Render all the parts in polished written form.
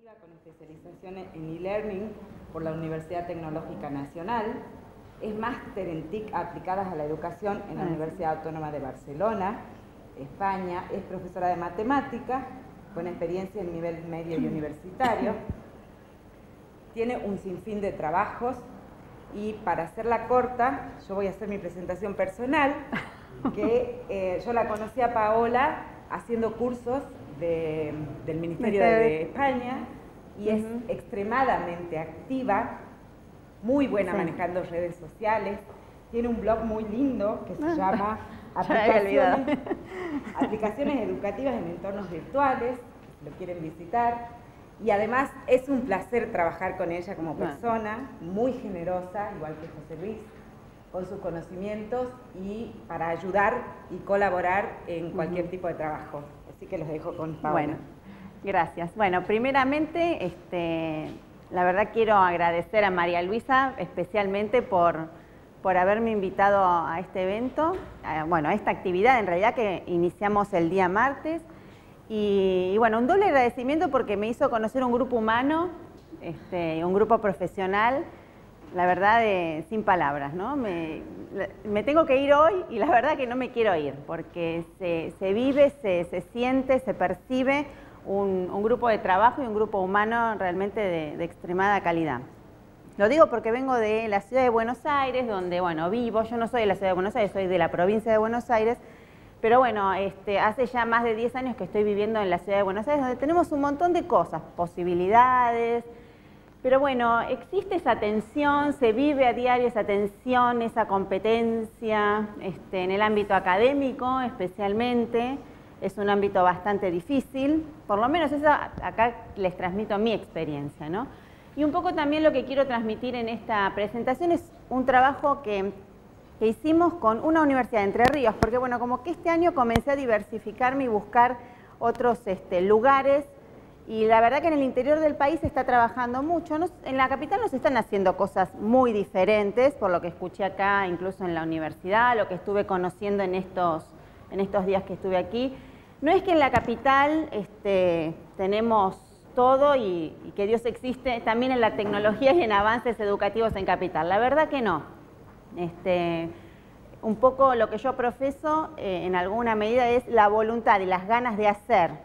ejecutiva con especialización en e-learning por la Universidad Tecnológica Nacional. Es máster en TIC aplicadas a la educación en la Universidad Autónoma de Barcelona, España. Es profesora de matemática con experiencia en nivel medio y universitario. Tiene un sinfín de trabajos y, para hacerla corta, yo voy a hacer mi presentación personal, que yo la conocí a Paola haciendo cursos del Ministerio de España y es extremadamente activa, muy buena manejando redes sociales, tiene un blog muy lindo que se llama Aplicaciones Educativas en Entornos Virtuales, si lo quieren visitar, y además es un placer trabajar con ella como persona, muy generosa, igual que José Luis, con sus conocimientos y para ayudar y colaborar en cualquier tipo de trabajo. Así que los dejo con Paola. Bueno, gracias. Bueno, primeramente, la verdad quiero agradecer a María Luisa especialmente por haberme invitado a este evento, bueno, a esta actividad en realidad que iniciamos el día martes. Y bueno, un doble agradecimiento porque me hizo conocer un grupo humano, un grupo profesional, la verdad, sin palabras, ¿no? Me tengo que ir hoy y la verdad que no me quiero ir, porque se vive, se siente, se percibe un grupo de trabajo y un grupo humano realmente de extremada calidad. Lo digo porque vengo de la ciudad de Buenos Aires, donde, bueno, vivo. Yo no soy de la ciudad de Buenos Aires, soy de la provincia de Buenos Aires, pero bueno, hace ya más de 10 años que estoy viviendo en la ciudad de Buenos Aires, donde tenemos un montón de cosas, posibilidades. Pero bueno, existe esa tensión, se vive a diario esa tensión, esa competencia, en el ámbito académico especialmente. Es un ámbito bastante difícil, por lo menos eso acá les transmito mi experiencia, ¿no? Y un poco también lo que quiero transmitir en esta presentación es un trabajo que hicimos con una universidad de Entre Ríos, porque bueno, como que este año comencé a diversificarme y buscar otros lugares. Y la verdad que en el interior del país se está trabajando mucho. En la capital no se están haciendo cosas muy diferentes, por lo que escuché acá, incluso en la universidad, lo que estuve conociendo en estos días que estuve aquí. No es que en la capital tenemos todo y que Dios existe también en la tecnología y en avances educativos en capital. La verdad que no. Un poco lo que yo profeso en alguna medida es la voluntad y las ganas de hacer,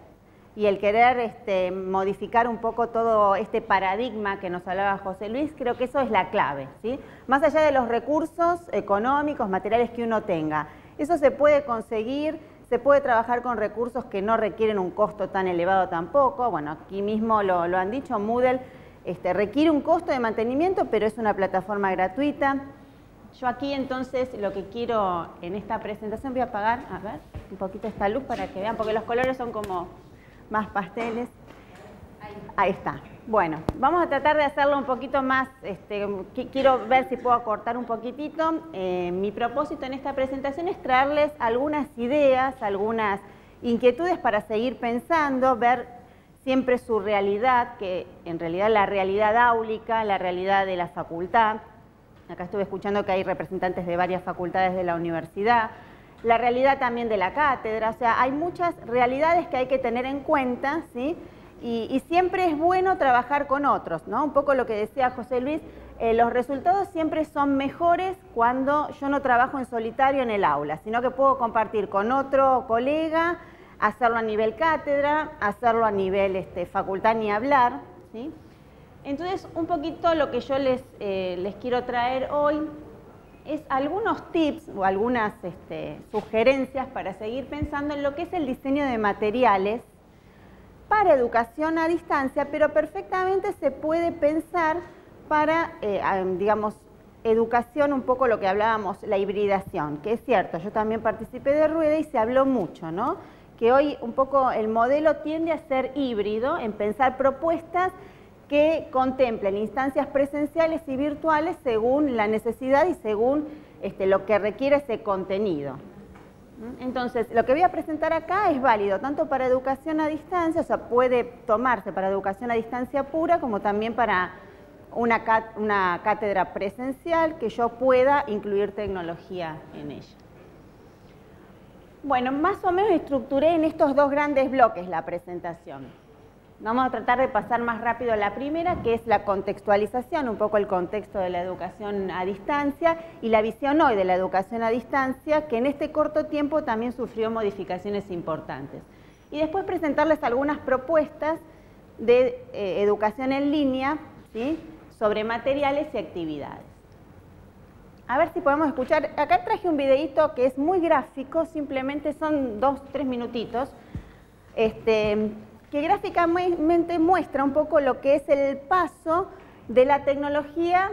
y el querer modificar un poco todo este paradigma que nos hablaba José Luis. Creo que eso es la clave, ¿sí? Más allá de los recursos económicos, materiales que uno tenga, eso se puede conseguir, se puede trabajar con recursos que no requieren un costo tan elevado tampoco. Bueno, aquí mismo lo han dicho, Moodle requiere un costo de mantenimiento, pero es una plataforma gratuita. Yo aquí entonces lo que quiero en esta presentación, voy a apagar, a ver, un poquito esta luz para que vean, porque los colores son como más pasteles. Ahí está. Bueno, vamos a tratar de hacerlo un poquito más, quiero ver si puedo acortar un poquitito. Mi propósito en esta presentación es traerles algunas ideas, algunas inquietudes para seguir pensando, ver siempre su realidad, que en realidad la realidad áulica, la realidad de la facultad. Acá estuve escuchando que hay representantes de varias facultades de la universidad, la realidad también de la cátedra. O sea, hay muchas realidades que hay que tener en cuenta, ¿sí? Y siempre es bueno trabajar con otros, ¿no? Un poco lo que decía José Luis, los resultados siempre son mejores cuando yo no trabajo en solitario en el aula, sino que puedo compartir con otro colega, hacerlo a nivel cátedra, hacerlo a nivel facultad ni hablar, ¿sí? Entonces, un poquito lo que yo les quiero traer hoy es algunos tips o algunas sugerencias para seguir pensando en lo que es el diseño de materiales para educación a distancia, pero perfectamente se puede pensar para, digamos, educación, un poco lo que hablábamos, la hibridación, que es cierto, yo también participé de Rueda y se habló mucho, ¿no? Que hoy un poco el modelo tiende a ser híbrido, en pensar propuestas que contemplen instancias presenciales y virtuales según la necesidad y según lo que requiere ese contenido. Entonces, lo que voy a presentar acá es válido tanto para educación a distancia, o sea, puede tomarse para educación a distancia pura, como también para una cátedra presencial que yo pueda incluir tecnología en ella. Bueno, más o menos estructuré en estos dos grandes bloques la presentación. Vamos a tratar de pasar más rápido a la primera, que es la contextualización, un poco el contexto de la educación a distancia y la visión hoy de la educación a distancia, que en este corto tiempo también sufrió modificaciones importantes. Y después presentarles algunas propuestas de educación en línea, ¿sí?, sobre materiales y actividades. A ver si podemos escuchar. Acá traje un videíto que es muy gráfico, simplemente son 2-3 minutitos, que gráficamente muestra un poco lo que es el paso de la tecnología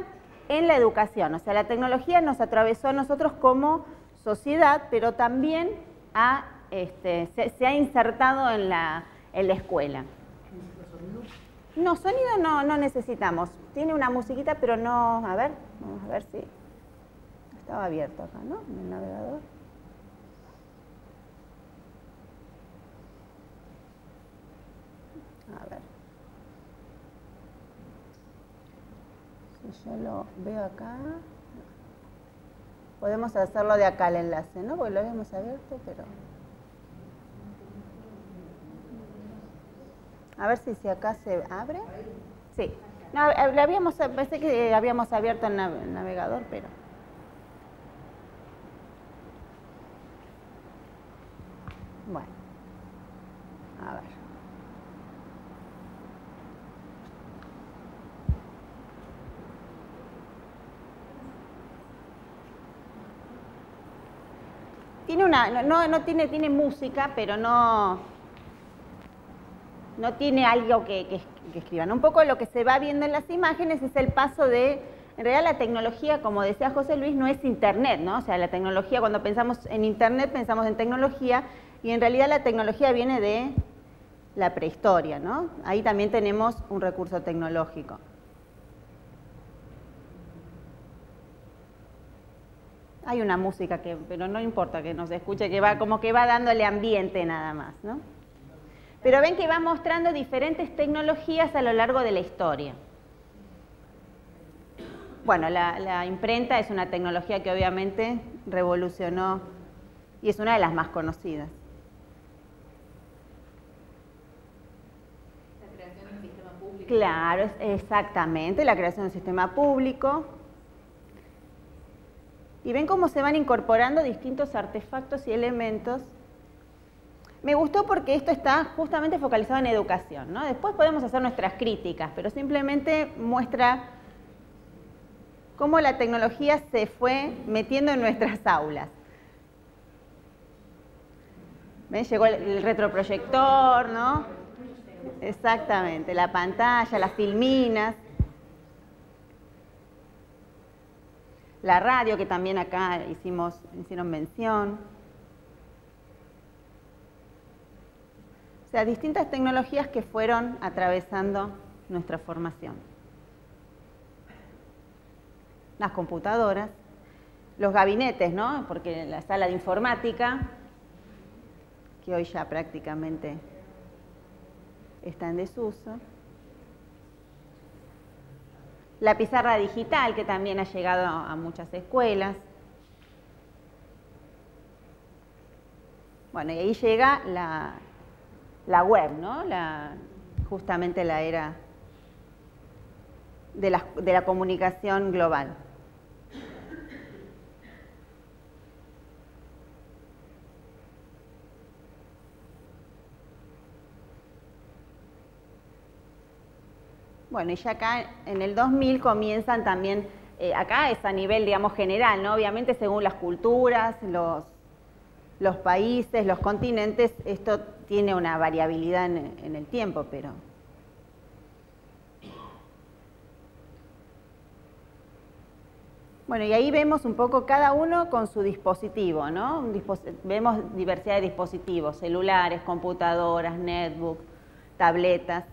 en la educación. O sea, la tecnología nos atravesó a nosotros como sociedad, pero también se ha insertado en la escuela. No, sonido no necesitamos. Tiene una musiquita, pero no... A ver, vamos a ver si... Estaba abierto acá, ¿no? En el navegador. A ver. Si yo lo veo acá... Podemos hacerlo de acá el enlace, ¿no? Porque lo habíamos abierto, pero... A ver si acá se abre. Sí. No, pensé que habíamos abierto el navegador, pero... Bueno. A ver. Tiene tiene música, pero no tiene algo que escriban. Un poco lo que se va viendo en las imágenes es el paso de... En realidad la tecnología, como decía José Luis, no es Internet, ¿no? O sea, la tecnología, cuando pensamos en Internet, pensamos en tecnología, y en realidad la tecnología viene de la prehistoria, ¿no? Ahí también tenemos un recurso tecnológico. Hay una música pero no importa que nos escuche, que va como que va dándole ambiente nada más, ¿no? Pero ven que va mostrando diferentes tecnologías a lo largo de la historia. Bueno, la imprenta es una tecnología que obviamente revolucionó y es una de las más conocidas. La creación de un sistema público. Claro, exactamente, la creación de un sistema público. Y ven cómo se van incorporando distintos artefactos y elementos. Me gustó porque esto está justamente focalizado en educación, ¿no? Después podemos hacer nuestras críticas, pero simplemente muestra cómo la tecnología se fue metiendo en nuestras aulas. ¿Ven? Llegó el retroproyector, ¿no? Exactamente, la pantalla, las filminas. La radio, que también acá hicieron mención. O sea, distintas tecnologías que fueron atravesando nuestra formación. Las computadoras, los gabinetes, ¿no? Porque la sala de informática, que hoy ya prácticamente está en desuso. La pizarra digital, que también ha llegado a muchas escuelas. Bueno, y ahí llega la web, ¿no? Justamente la era de la comunicación global. Bueno, y ya acá en el 2000 comienzan también, acá es a nivel, digamos, general, ¿no? Obviamente según las culturas, los países, los continentes, esto tiene una variabilidad en el tiempo, pero... Bueno, y ahí vemos un poco cada uno con su dispositivo, ¿no? Vemos diversidad de dispositivos, celulares, computadoras, netbooks, tabletas.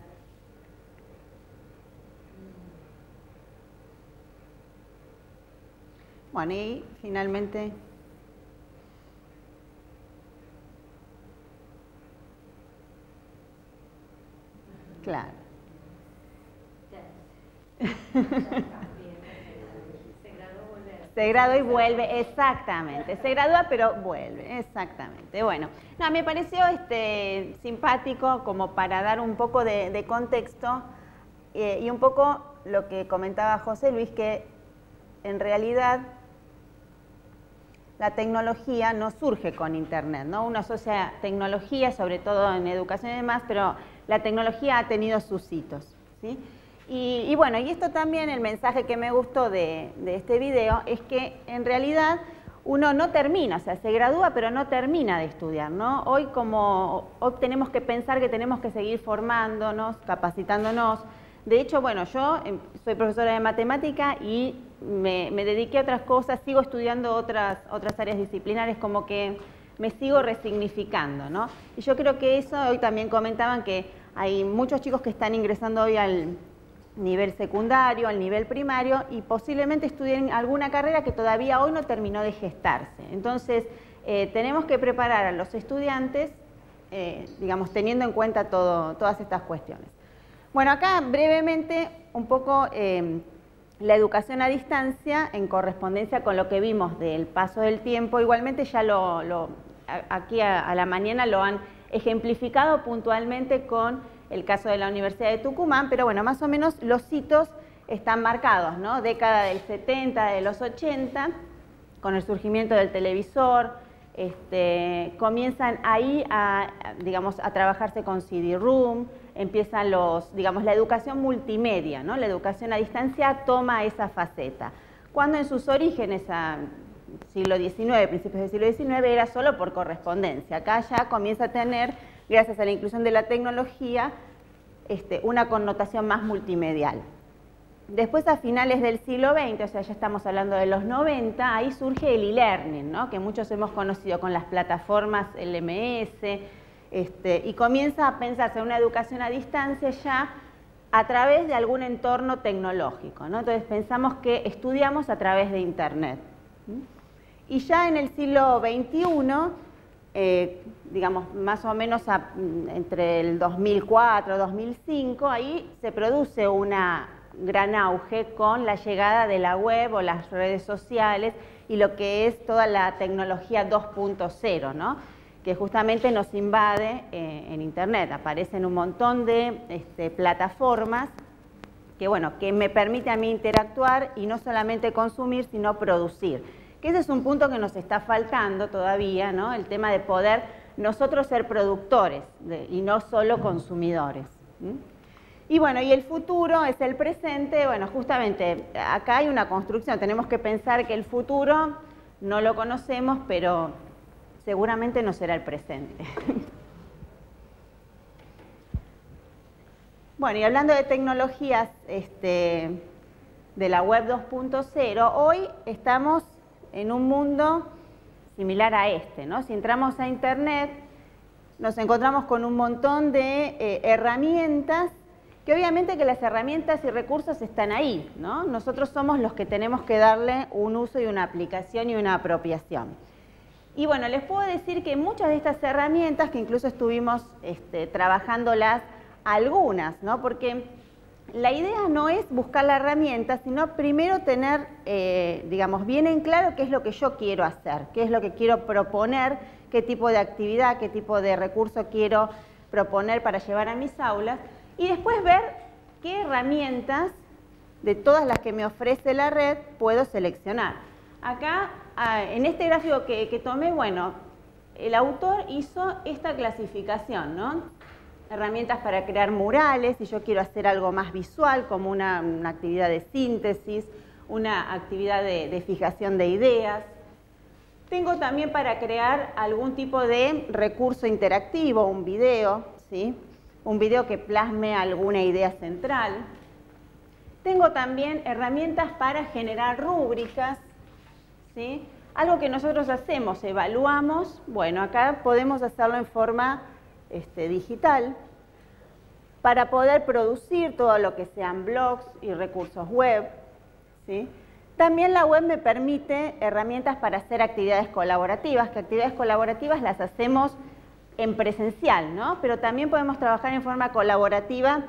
Bueno, y finalmente... Claro. Se gradúa y vuelve, exactamente. Se gradúa pero vuelve, exactamente. Bueno, no, me pareció simpático como para dar un poco de contexto y un poco lo que comentaba José Luis, que en realidad la tecnología no surge con Internet, ¿no? Uno asocia tecnología, sobre todo en educación y demás, pero la tecnología ha tenido sus hitos, ¿sí? Y bueno, y esto también, el mensaje que me gustó de este video, es que en realidad uno no termina, o sea, se gradúa pero no termina de estudiar, ¿no? Hoy tenemos que pensar que tenemos que seguir formándonos, capacitándonos. De hecho, bueno, yo soy profesora de matemática y me dediqué a otras cosas, sigo estudiando otras áreas disciplinares, como que me sigo resignificando, ¿no? Y yo creo que eso, hoy también comentaban que hay muchos chicos que están ingresando hoy al nivel secundario, al nivel primario, y posiblemente estudien alguna carrera que todavía hoy no terminó de gestarse. Entonces, tenemos que preparar a los estudiantes, digamos, teniendo en cuenta todas estas cuestiones. Bueno, acá brevemente un poco la educación a distancia en correspondencia con lo que vimos del paso del tiempo. Igualmente ya aquí a la mañana lo han ejemplificado puntualmente con el caso de la Universidad de Tucumán, pero bueno, más o menos los hitos están marcados, ¿no? Década del 70, de los 80, con el surgimiento del televisor, comienzan ahí digamos, a trabajarse con CD-ROOM, empiezan digamos, la educación multimedia, ¿no? La educación a distancia toma esa faceta. Cuando en sus orígenes, siglo XIX, principios del siglo XIX, era solo por correspondencia. Acá ya comienza a tener, gracias a la inclusión de la tecnología, una connotación más multimedial. Después, a finales del siglo XX, o sea, ya estamos hablando de los 90, ahí surge el e-learning, ¿no? Que muchos hemos conocido con las plataformas LMS, y comienza a pensarse en una educación a distancia ya a través de algún entorno tecnológico, ¿no? Entonces pensamos que estudiamos a través de Internet. Y ya en el siglo XXI, digamos, más o menos entre el 2004 y 2005, ahí se produce un gran auge con la llegada de la web o las redes sociales y lo que es toda la tecnología 2.0, ¿no? Que justamente nos invade en Internet. Aparecen un montón de plataformas que, bueno, que me permite a mí interactuar y no solamente consumir, sino producir. Que ese es un punto que nos está faltando todavía, ¿no? El tema de poder nosotros ser productores y no solo consumidores. Y bueno, y el futuro es el presente. Bueno, justamente acá hay una construcción. Tenemos que pensar que el futuro no lo conocemos, pero seguramente no será el presente. Bueno, y hablando de tecnologías de la web 2.0, hoy estamos en un mundo similar a ¿no? Si entramos a Internet, nos encontramos con un montón de herramientas, que obviamente que las herramientas y recursos están ahí, ¿no? Nosotros somos los que tenemos que darle un uso y una aplicación y una apropiación. Y bueno, les puedo decir que muchas de estas herramientas, que incluso estuvimos trabajándolas algunas, ¿no? Porque la idea no es buscar la herramienta, sino primero tener, digamos, bien en claro qué es lo que yo quiero hacer, qué es lo que quiero proponer, qué tipo de actividad, qué tipo de recurso quiero proponer para llevar a mis aulas, y después ver qué herramientas de todas las que me ofrece la red puedo seleccionar. Acá, en este gráfico que tomé, bueno, el autor hizo esta clasificación, ¿no? Herramientas para crear murales, si yo quiero hacer algo más visual, como una actividad de síntesis, una actividad de fijación de ideas. Tengo también para crear algún tipo de recurso interactivo, un video, ¿sí? Un video que plasme alguna idea central. Tengo también herramientas para generar rúbricas, ¿sí? Algo que nosotros hacemos, evaluamos, bueno, acá podemos hacerlo en forma digital, para poder producir todo lo que sean blogs y recursos web, ¿sí? También la web me permite herramientas para hacer actividades colaborativas, que actividades colaborativas las hacemos en presencial, ¿no? Pero también podemos trabajar en forma colaborativa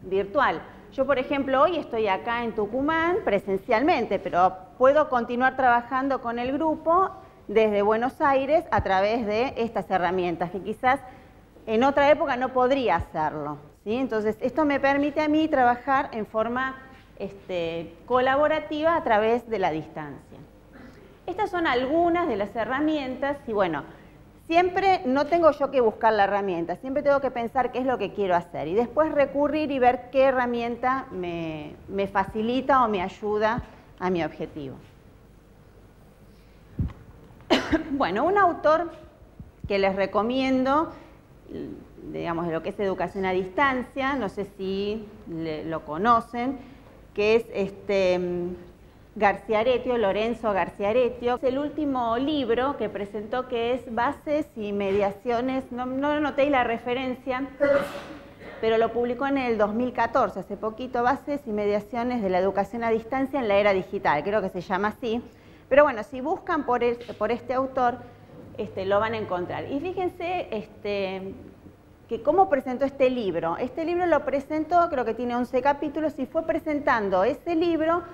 virtual. Yo, por ejemplo, hoy estoy acá en Tucumán presencialmente, pero puedo continuar trabajando con el grupo desde Buenos Aires a través de estas herramientas, que quizás en otra época no podría hacerlo, ¿sí? Entonces, esto me permite a mí trabajar en forma colaborativa a través de la distancia. Estas son algunas de las herramientas y bueno, siempre no tengo yo que buscar la herramienta, siempre tengo que pensar qué es lo que quiero hacer y después recurrir y ver qué herramienta me facilita o me ayuda a mi objetivo. Bueno, un autor que les recomiendo, digamos, de lo que es educación a distancia, no sé si lo conocen, que es Garciaretio, Lorenzo Garciaretio. Es el último libro que presentó, que es Bases y Mediaciones, no noté la referencia, pero lo publicó en el 2014, hace poquito, Bases y Mediaciones de la Educación a Distancia en la Era Digital, creo que se llama así. Pero bueno, si buscan por este autor, lo van a encontrar. Y fíjense que cómo presentó este libro. Este libro lo presentó, creo que tiene 11 capítulos, y fue presentando ese libro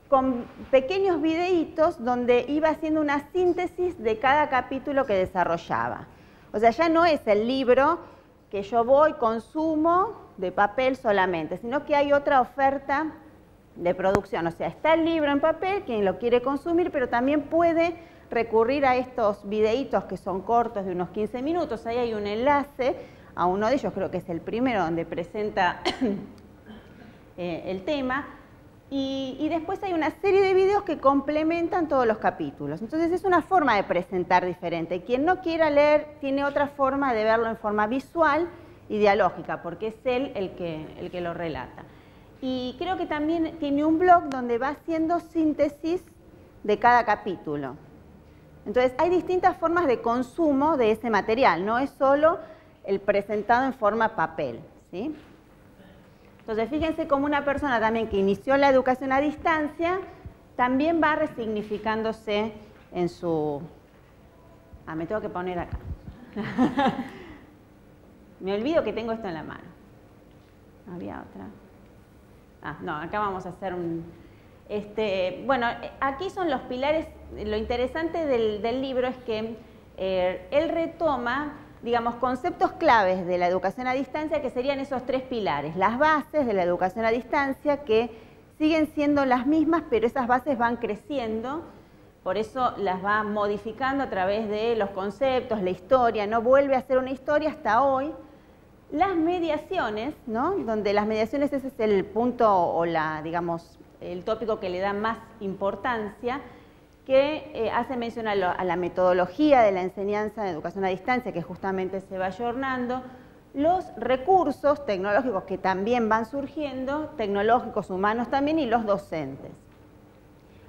con pequeños videitos donde iba haciendo una síntesis de cada capítulo que desarrollaba. O sea, ya no es el libro que yo voy, consumo de papel solamente, sino que hay otra oferta de producción. O sea, está el libro en papel, quien lo quiere consumir, pero también puede recurrir a estos videitos que son cortos de unos 15 minutos. Ahí hay un enlace a uno de ellos, creo que es el primero, donde presenta el tema. Y después hay una serie de videos que complementan todos los capítulos. Entonces es una forma de presentar diferente. Quien no quiera leer tiene otra forma de verlo en forma visual y dialógica, porque es él el que lo relata. Y creo que también tiene un blog donde va haciendo síntesis de cada capítulo. Entonces hay distintas formas de consumo de ese material, no es solo el presentado en forma papel, ¿sí? Entonces fíjense cómo una persona también que inició la educación a distancia también va resignificándose en su... Ah, me tengo que poner acá. Me olvido que tengo esto en la mano. Había otra. Ah, no, acá vamos a hacer un... bueno, aquí son los pilares. Lo interesante del libro es que él retoma, digamos, conceptos claves de la educación a distancia, que serían esos tres pilares. Las bases de la educación a distancia, que siguen siendo las mismas, pero esas bases van creciendo, por eso las va modificando a través de los conceptos, la historia, no vuelve a ser una historia hasta hoy. Las mediaciones, ¿no? Donde las mediaciones, ese es el punto o digamos, el tópico que le da más importancia, que hace mención a la metodología de la enseñanza de educación a distancia, que justamente se va ayornando, los recursos tecnológicos que también van surgiendo, tecnológicos, humanos también, y los docentes.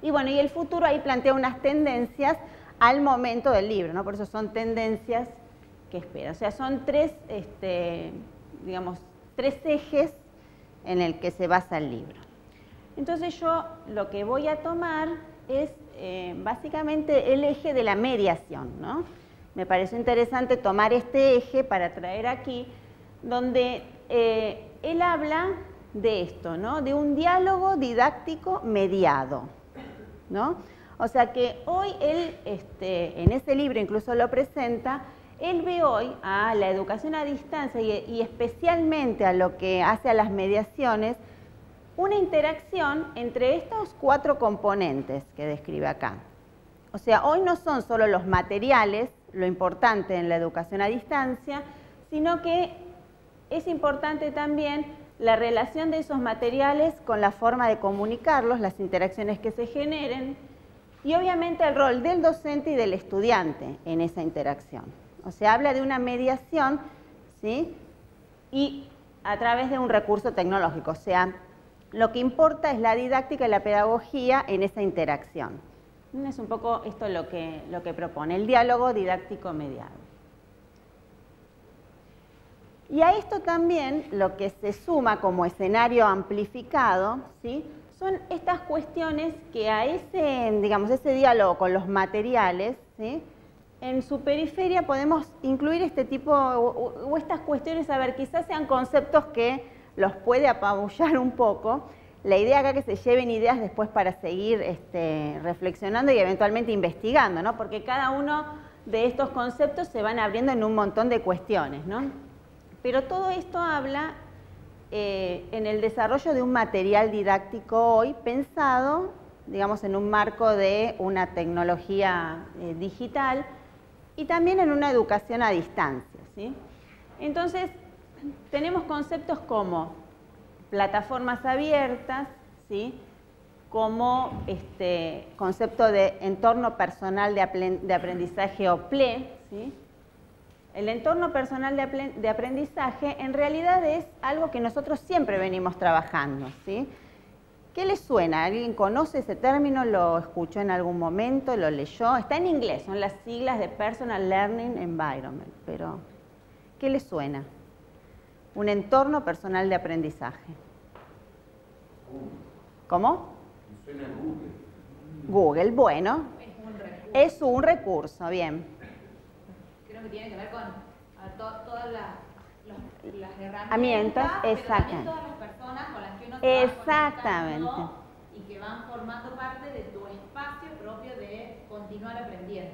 Y bueno, y el futuro ahí plantea unas tendencias al momento del libro, ¿no? Por eso son tendencias que espera. O sea, son tres ejes en el que se basa el libro. Entonces yo lo que voy a tomar es básicamente el eje de la mediación, ¿no? Me pareció interesante tomar este eje para traer aquí, donde él habla de esto, ¿no? De un diálogo didáctico mediado, ¿no? O sea que hoy él, en ese libro incluso lo presenta, él ve hoy a la educación a distancia y especialmente a lo que hace a las mediaciones, una interacción entre estos 4 componentes que describe acá. O sea, hoy no son solo los materiales lo importante en la educación a distancia, sino que es importante también la relación de esos materiales con la forma de comunicarlos, las interacciones que se generen y obviamente el rol del docente y del estudiante en esa interacción. O sea, habla de una mediación, ¿sí? Y a través de un recurso tecnológico, o sea, lo que importa es la didáctica y la pedagogía en esa interacción. Es un poco esto lo que propone, el diálogo didáctico mediado. Y a esto también lo que se suma como escenario amplificado, ¿sí? Son estas cuestiones que a ese diálogo con los materiales, ¿sí? En su periferia podemos incluir este tipo o estas cuestiones, a ver, quizás sean conceptos que los puede apabullar un poco. La idea acá es que se lleven ideas después para seguir reflexionando y eventualmente investigando, ¿no? Porque cada uno de estos conceptos se van abriendo en un montón de cuestiones, ¿no? Pero todo esto habla en el desarrollo de un material didáctico hoy pensado, digamos, en un marco de una tecnología digital y también en una educación a distancia, ¿sí? Entonces, tenemos conceptos como plataformas abiertas, ¿sí? Como concepto de entorno personal de aprendizaje o PLE, ¿sí? El entorno personal de aprendizaje en realidad es algo que nosotros siempre venimos trabajando, ¿sí? ¿Qué les suena? ¿Alguien conoce ese término? ¿Lo escuchó en algún momento? ¿Lo leyó? Está en inglés, son las siglas de Personal Learning Environment, pero ¿qué les suena? Un entorno personal de aprendizaje. ¿Cómo? Suena Google. Google, bueno. Es un recurso, bien. Creo que tiene que ver con todas las herramientas, pero exacto. también todas las personas con las que uno se Exactamente. va conectando y que van formando parte de tu espacio propio de continuar aprendiendo.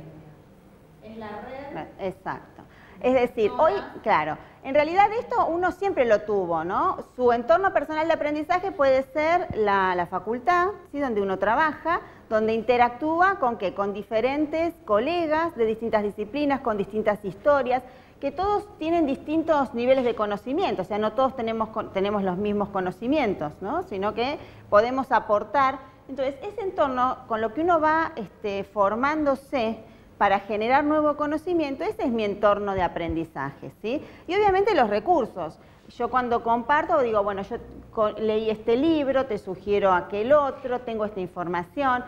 Es la red. Exacto. Es decir, hoy, claro, en realidad esto uno siempre lo tuvo, ¿no? Su entorno personal de aprendizaje puede ser la facultad, ¿sí? Donde uno trabaja, donde interactúa con ¿qué? Con diferentes colegas de distintas disciplinas, con distintas historias, que todos tienen distintos niveles de conocimiento, o sea, no todos tenemos los mismos conocimientos, ¿no? Sino que podemos aportar. Entonces, ese entorno con lo que uno va formándose para generar nuevo conocimiento, ese es mi entorno de aprendizaje, ¿sí? Y obviamente los recursos. Yo cuando comparto digo, bueno, yo leí este libro, te sugiero aquel otro, tengo esta información.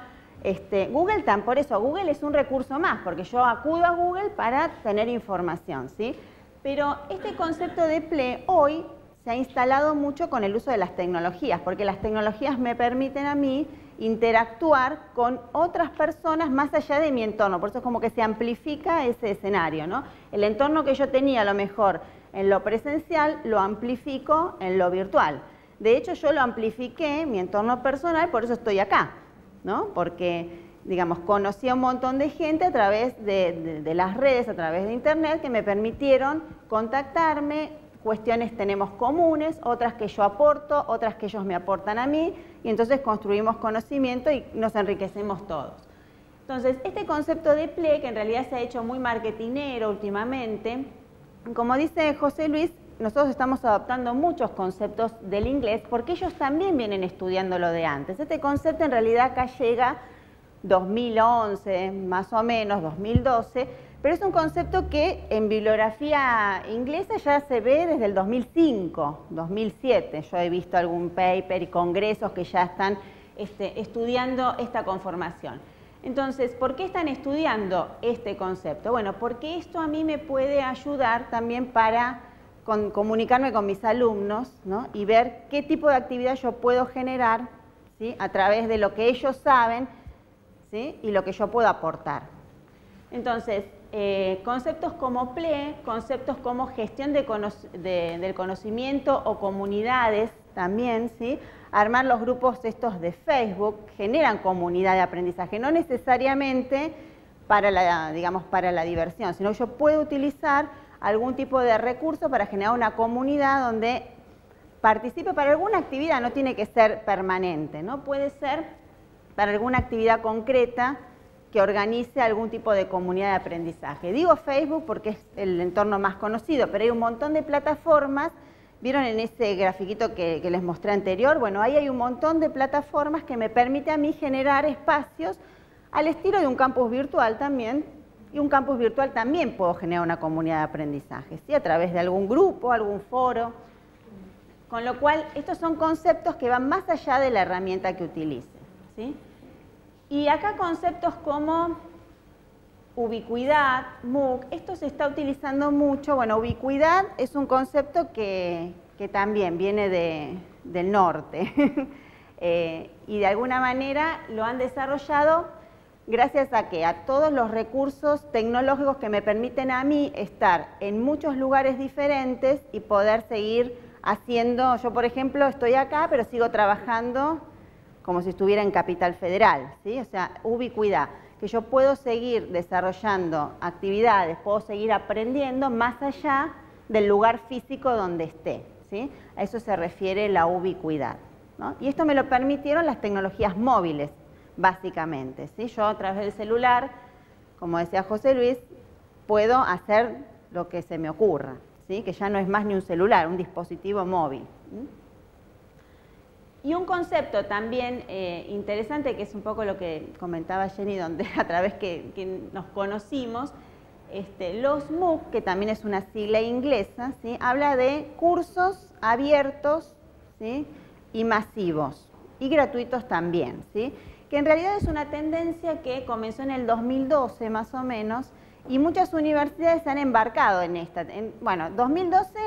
Google, por eso, Google es un recurso más, porque yo acudo a Google para tener información, ¿sí? Pero este concepto de PLE hoy se ha instalado mucho con el uso de las tecnologías, porque las tecnologías me permiten a mí interactuar con otras personas más allá de mi entorno, por eso es como que se amplifica ese escenario, ¿no? El entorno que yo tenía a lo mejor en lo presencial, lo amplifico en lo virtual. De hecho, yo lo amplifiqué, mi entorno personal, por eso estoy acá, ¿no? Porque, digamos, conocí a un montón de gente a través de las redes, a través de internet, que me permitieron contactarme. Cuestiones tenemos comunes, otras que yo aporto, otras que ellos me aportan a mí, y entonces construimos conocimiento y nos enriquecemos todos. Entonces, este concepto de PLE, que en realidad se ha hecho muy marketinero últimamente, como dice José Luis, nosotros estamos adoptando muchos conceptos del inglés porque ellos también vienen estudiando lo de antes. Este concepto en realidad acá llega 2011, más o menos, 2012, pero es un concepto que en bibliografía inglesa ya se ve desde el 2005, 2007. Yo he visto algún paper y congresos que ya están estudiando esta conformación. Entonces, ¿por qué están estudiando este concepto? Bueno, porque esto a mí me puede ayudar también para comunicarme con mis alumnos, ¿no? Y ver qué tipo de actividad yo puedo generar, ¿sí? A través de lo que ellos saben, ¿sí? Y lo que yo puedo aportar. Entonces, conceptos como PLE, conceptos como gestión del conocimiento o comunidades también, ¿sí? Armar los grupos estos de Facebook generan comunidad de aprendizaje, no necesariamente para la diversión, sino yo puedo utilizar algún tipo de recurso para generar una comunidad donde participe para alguna actividad, no tiene que ser permanente, ¿no? Puede ser para alguna actividad concreta que organice algún tipo de comunidad de aprendizaje. Digo Facebook porque es el entorno más conocido, pero hay un montón de plataformas. ¿Vieron en ese grafiquito que les mostré anterior? Bueno, ahí hay un montón de plataformas que me permite a mí generar espacios al estilo de un campus virtual también. Y un campus virtual también puedo generar una comunidad de aprendizaje, ¿sí? A través de algún grupo, algún foro. Con lo cual, estos son conceptos que van más allá de la herramienta que utilice, ¿sí? Y acá conceptos como ubicuidad, MOOC, esto se está utilizando mucho. Bueno, ubicuidad es un concepto que también viene del norte y de alguna manera lo han desarrollado gracias a que a todos los recursos tecnológicos que me permiten a mí estar en muchos lugares diferentes y poder seguir haciendo, yo por ejemplo estoy acá, pero sigo trabajando como si estuviera en Capital Federal, ¿sí? O sea, ubicuidad, que yo puedo seguir desarrollando actividades, puedo seguir aprendiendo más allá del lugar físico donde esté, ¿sí? A eso se refiere la ubicuidad, ¿no? Y esto me lo permitieron las tecnologías móviles, básicamente, ¿sí? Yo a través del celular, como decía José Luis, puedo hacer lo que se me ocurra, ¿sí? Que ya no es más ni un celular, un dispositivo móvil. Y un concepto también interesante, que es un poco lo que comentaba Jenny, donde a través que nos conocimos, los MOOC, que también es una sigla inglesa, ¿sí? Habla de cursos abiertos, ¿sí? Y masivos, y gratuitos también, ¿sí? Que en realidad es una tendencia que comenzó en el 2012 más o menos, y muchas universidades se han embarcado en esta. Bueno, 2012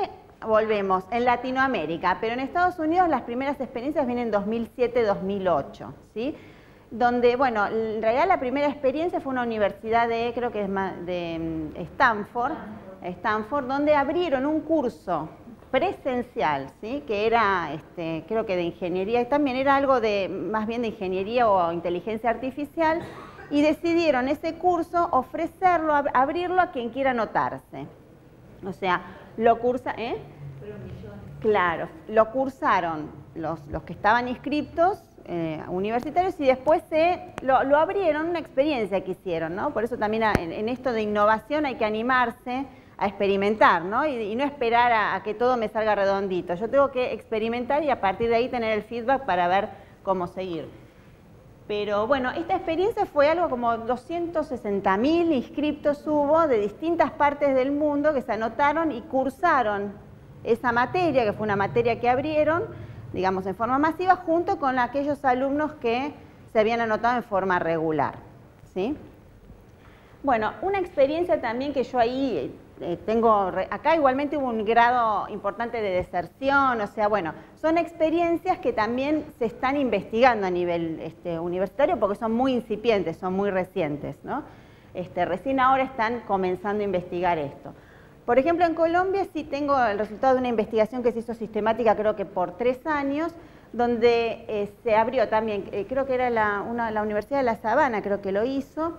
volvemos, en Latinoamérica, pero en Estados Unidos las primeras experiencias vienen en 2007-2008, ¿sí? Donde, bueno, en realidad la primera experiencia fue una universidad de, creo que es de Stanford, donde abrieron un curso presencial, ¿sí? Que era, creo que de ingeniería, y también era algo de, más bien de ingeniería o inteligencia artificial, y decidieron ese curso ofrecerlo, abrirlo a quien quiera anotarse. O sea, lo cursa, Claro, lo cursaron los que estaban inscriptos, universitarios, y después lo abrieron, una experiencia que hicieron, ¿no? Por eso también en esto de innovación hay que animarse a experimentar, ¿no? Y no esperar a que todo me salga redondito. Yo tengo que experimentar y a partir de ahí tener el feedback para ver cómo seguir. Pero bueno, esta experiencia fue algo como 260.000 inscriptos hubo de distintas partes del mundo que se anotaron y cursaron esa materia, que fue una materia que abrieron, digamos, en forma masiva, junto con aquellos alumnos que se habían anotado en forma regular, ¿sí? Bueno, una experiencia también que yo ahí tengo, acá igualmente hubo un grado importante de deserción, o sea, bueno, son experiencias que también se están investigando a nivel universitario porque son muy incipientes, son muy recientes, ¿no? Recién ahora están comenzando a investigar esto. Por ejemplo, en Colombia sí tengo el resultado de una investigación que se hizo sistemática, creo que por 3 años, donde se abrió también, creo que era la Universidad de La Sabana, creo que lo hizo,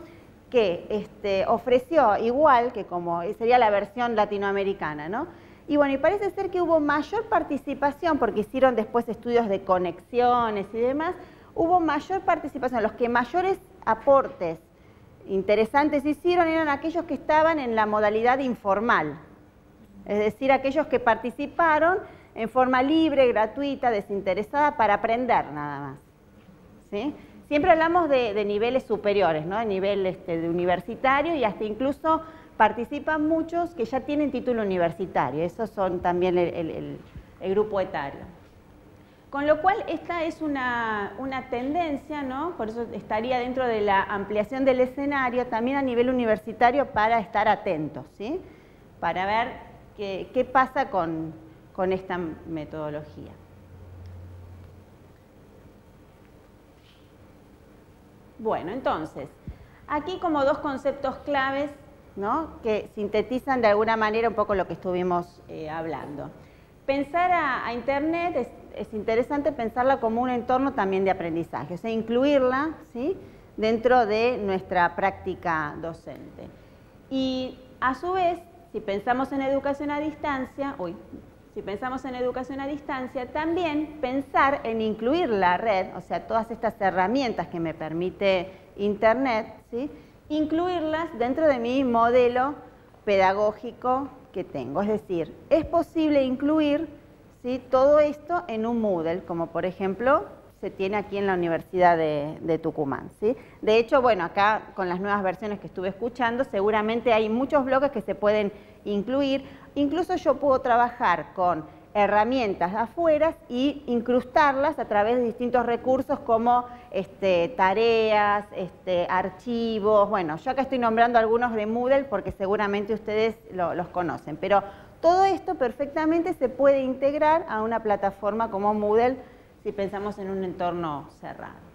que ofreció igual que como sería la versión latinoamericana, ¿no? Y bueno, y parece ser que hubo mayor participación, porque hicieron después estudios de conexiones y demás, hubo mayor participación, los que mayores aportes interesantes hicieron eran aquellos que estaban en la modalidad informal, es decir, aquellos que participaron en forma libre, gratuita, desinteresada, para aprender nada más, ¿sí? Siempre hablamos de niveles superiores, ¿no? De nivel de universitario, y hasta incluso participan muchos que ya tienen título universitario. Esos son también el grupo etario. Con lo cual, esta es una tendencia, ¿no? Por eso estaría dentro de la ampliación del escenario también a nivel universitario para estar atentos, ¿sí? Para ver qué pasa con esta metodología. Bueno, entonces, aquí como 2 conceptos claves, ¿no? Que sintetizan de alguna manera un poco lo que estuvimos hablando. Pensar a Internet es interesante pensarla como un entorno también de aprendizaje, o sea, incluirla, ¿sí? Dentro de nuestra práctica docente. Y a su vez, si pensamos en educación a distancia, también pensar en incluir la red, o sea, todas estas herramientas que me permite Internet, ¿sí? Incluirlas dentro de mi modelo pedagógico que tengo. Es decir, es posible incluir, ¿sí? Todo esto en un Moodle, como por ejemplo se tiene aquí en la Universidad de Tucumán, ¿sí? De hecho, bueno, acá con las nuevas versiones que estuve escuchando, seguramente hay muchos bloques que se pueden incluir. Incluso yo puedo trabajar con herramientas de afuera y incrustarlas a través de distintos recursos como tareas, archivos. Bueno, yo acá estoy nombrando algunos de Moodle porque seguramente ustedes los conocen, pero todo esto perfectamente se puede integrar a una plataforma como Moodle si pensamos en un entorno cerrado.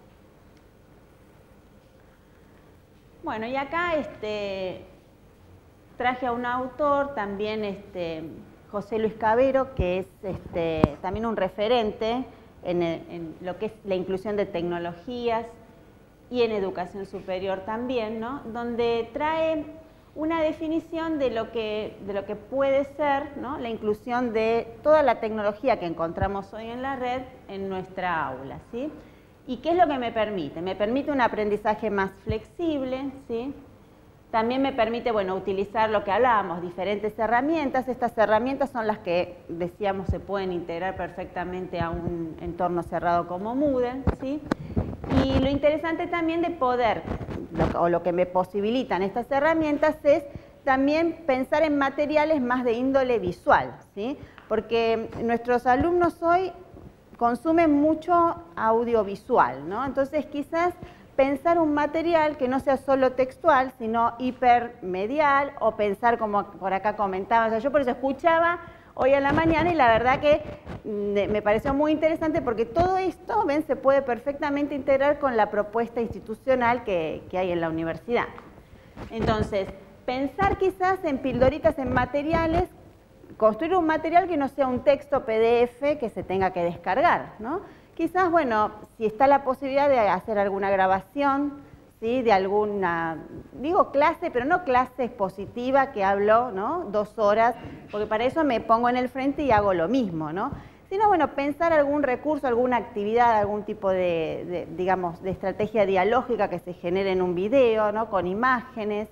Bueno, y acá traje a un autor, también José Luis Cavero, que es también un referente en lo que es la inclusión de tecnologías y en educación superior también, ¿no? Donde trae una definición de lo que puede ser, ¿no?, la inclusión de toda la tecnología que encontramos hoy en la red en nuestra aula, ¿sí? ¿Y qué es lo que me permite? Me permite un aprendizaje más flexible, ¿sí? También me permite, bueno, utilizar lo que hablábamos, diferentes herramientas. Estas herramientas son las que, decíamos, se pueden integrar perfectamente a un entorno cerrado como Moodle, ¿sí? Y lo interesante también de poder, o lo que me posibilitan estas herramientas, es también pensar en materiales más de índole visual, ¿sí? Porque nuestros alumnos hoy consumen mucho audiovisual, ¿no? Entonces, quizás pensar un material que no sea solo textual, sino hipermedial, o pensar, como por acá comentaba, o sea, yo por eso escuchaba hoy a la mañana y la verdad que me pareció muy interesante porque todo esto, ven, se puede perfectamente integrar con la propuesta institucional que hay en la universidad. Entonces, pensar quizás en pildoritas, en materiales, construir un material que no sea un texto PDF que se tenga que descargar, ¿no? Quizás, bueno, si está la posibilidad de hacer alguna grabación, ¿sí?, de alguna, digo clase, pero no clase expositiva que hablo, ¿no?, 2 horas, porque para eso me pongo en el frente y hago lo mismo, ¿no? Sino, bueno, pensar algún recurso, alguna actividad, algún tipo digamos, de estrategia dialógica que se genere en un video, ¿no?, con imágenes,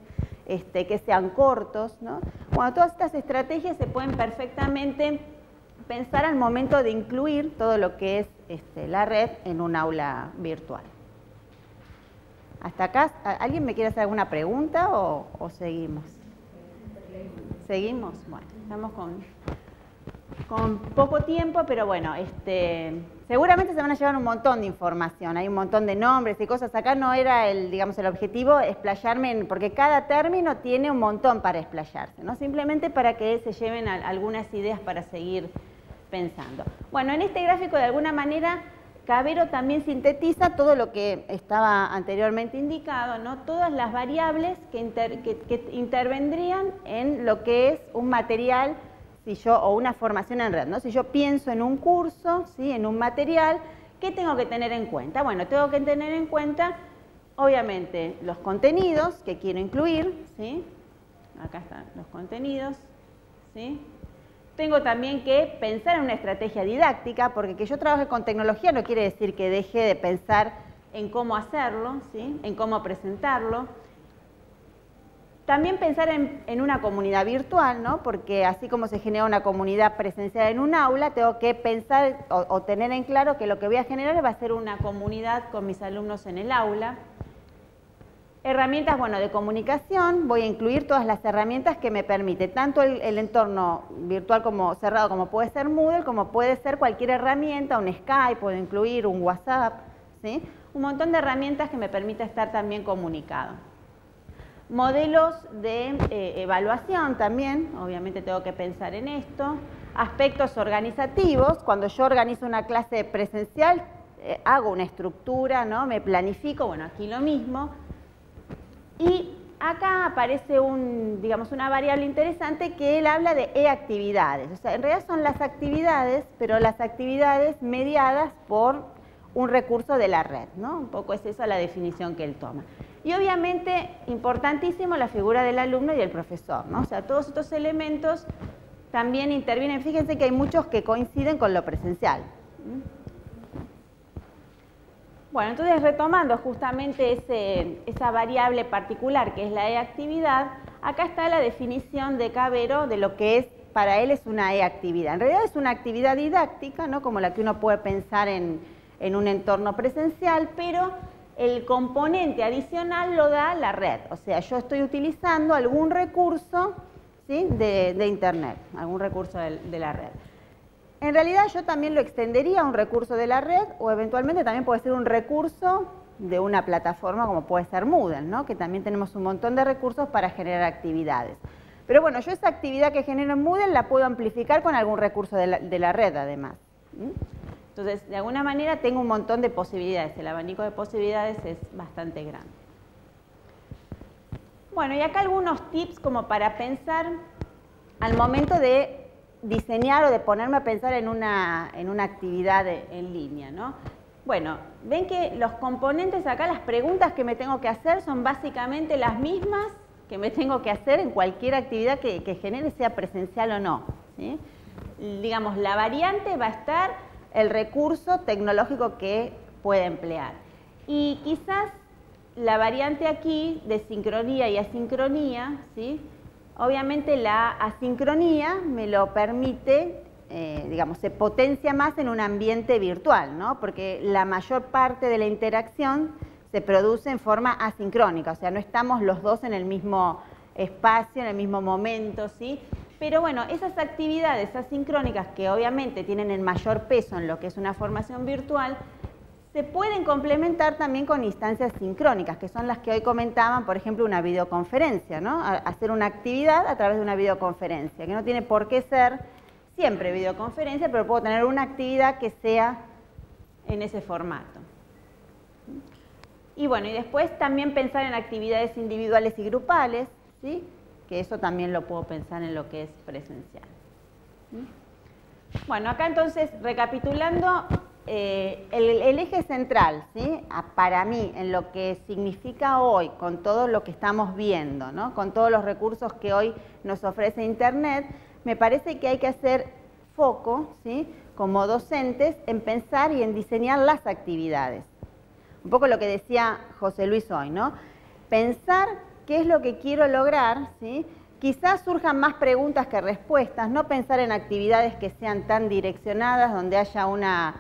que sean cortos, ¿no? Bueno, todas estas estrategias se pueden perfectamente pensar al momento de incluir todo lo que es la red en un aula virtual. Hasta acá, ¿alguien me quiere hacer alguna pregunta o seguimos? ¿Seguimos? Bueno, estamos con poco tiempo, pero bueno, seguramente se van a llevar un montón de información, hay un montón de nombres y cosas. Acá no era digamos, el objetivo explayarme, porque cada término tiene un montón para explayarse, ¿no? Simplemente para que se lleven algunas ideas para seguir pensando. Bueno, en este gráfico de alguna manera Cavero también sintetiza todo lo que estaba anteriormente indicado, ¿no? Todas las variables que intervendrían en lo que es un material, o una formación en red, ¿no? Si yo pienso en un curso, ¿sí?, en un material, ¿qué tengo que tener en cuenta? Bueno, tengo que tener en cuenta, obviamente, los contenidos que quiero incluir, ¿sí? Acá están los contenidos, ¿sí? Tengo también que pensar en una estrategia didáctica, porque que yo trabaje con tecnología no quiere decir que deje de pensar en cómo hacerlo, ¿sí?, en cómo presentarlo. También pensar en una comunidad virtual, ¿no? Porque así como se genera una comunidad presencial en un aula, tengo que pensar o tener en claro que lo que voy a generar va a ser una comunidad con mis alumnos en el aula. Herramientas, bueno, de comunicación, voy a incluir todas las herramientas que me permite, tanto el entorno virtual como cerrado, como puede ser Moodle, como puede ser cualquier herramienta, un Skype, puedo incluir un WhatsApp, ¿sí? Un montón de herramientas que me permite estar también comunicado. Modelos de evaluación también, obviamente tengo que pensar en esto. Aspectos organizativos, cuando yo organizo una clase presencial, hago una estructura, ¿no?, me planifico, bueno, aquí lo mismo. Y acá aparece digamos, una variable interesante que él habla de e-actividades. O sea, en realidad son las actividades, pero las actividades mediadas por un recurso de la red, ¿no? Un poco es esa la definición que él toma. Y obviamente, importantísimo, la figura del alumno y del profesor, ¿no? O sea, todos estos elementos también intervienen. Fíjense que hay muchos que coinciden con lo presencial. Bueno, entonces retomando justamente esa variable particular que es la e-actividad, acá está la definición de Cavero de lo que es, para él es una e-actividad. En realidad es una actividad didáctica, ¿no?, como la que uno puede pensar en un entorno presencial, pero el componente adicional lo da la red. O sea, yo estoy utilizando algún recurso, ¿sí?, de Internet, algún recurso de la red. En realidad yo también lo extendería a un recurso de la red o eventualmente también puede ser un recurso de una plataforma como puede ser Moodle, ¿no?, que también tenemos un montón de recursos para generar actividades. Pero bueno, yo esa actividad que genero en Moodle la puedo amplificar con algún recurso de la red además. Entonces, de alguna manera tengo un montón de posibilidades, el abanico de posibilidades es bastante grande. Bueno, y acá algunos tips como para pensar al momento de diseñar o de ponerme a pensar en una actividad en línea, ¿no? Bueno, ven que los componentes acá, las preguntas que me tengo que hacer son básicamente las mismas que me tengo que hacer en cualquier actividad que genere, sea presencial o no, ¿sí? Digamos, la variante va a estar el recurso tecnológico que puede emplear. Y quizás la variante aquí de sincronía y asincronía, ¿sí? Obviamente la asincronía me lo permite, digamos, se potencia más en un ambiente virtual, ¿no? Porque la mayor parte de la interacción se produce en forma asincrónica, o sea, no estamos los dos en el mismo espacio, en el mismo momento, ¿sí? Pero bueno, esas actividades asincrónicas que obviamente tienen el mayor peso en lo que es una formación virtual, se pueden complementar también con instancias sincrónicas, que son las que hoy comentaban, por ejemplo, una videoconferencia, ¿no? Hacer una actividad a través de una videoconferencia, que no tiene por qué ser siempre videoconferencia, pero puedo tener una actividad que sea en ese formato. Y bueno, y después también pensar en actividades individuales y grupales, ¿sí? Que eso también lo puedo pensar en lo que es presencial. Bueno, acá entonces, recapitulando, el eje central, ¿sí? Para mí, en lo que significa hoy, con todo lo que estamos viendo, ¿no? Con todos los recursos que hoy nos ofrece Internet, me parece que hay que hacer foco, ¿sí? Como docentes, en pensar y en diseñar las actividades. Un poco lo que decía José Luis hoy, ¿no? Pensar qué es lo que quiero lograr, ¿sí? Quizás surjan más preguntas que respuestas, no pensar en actividades que sean tan direccionadas, donde haya una...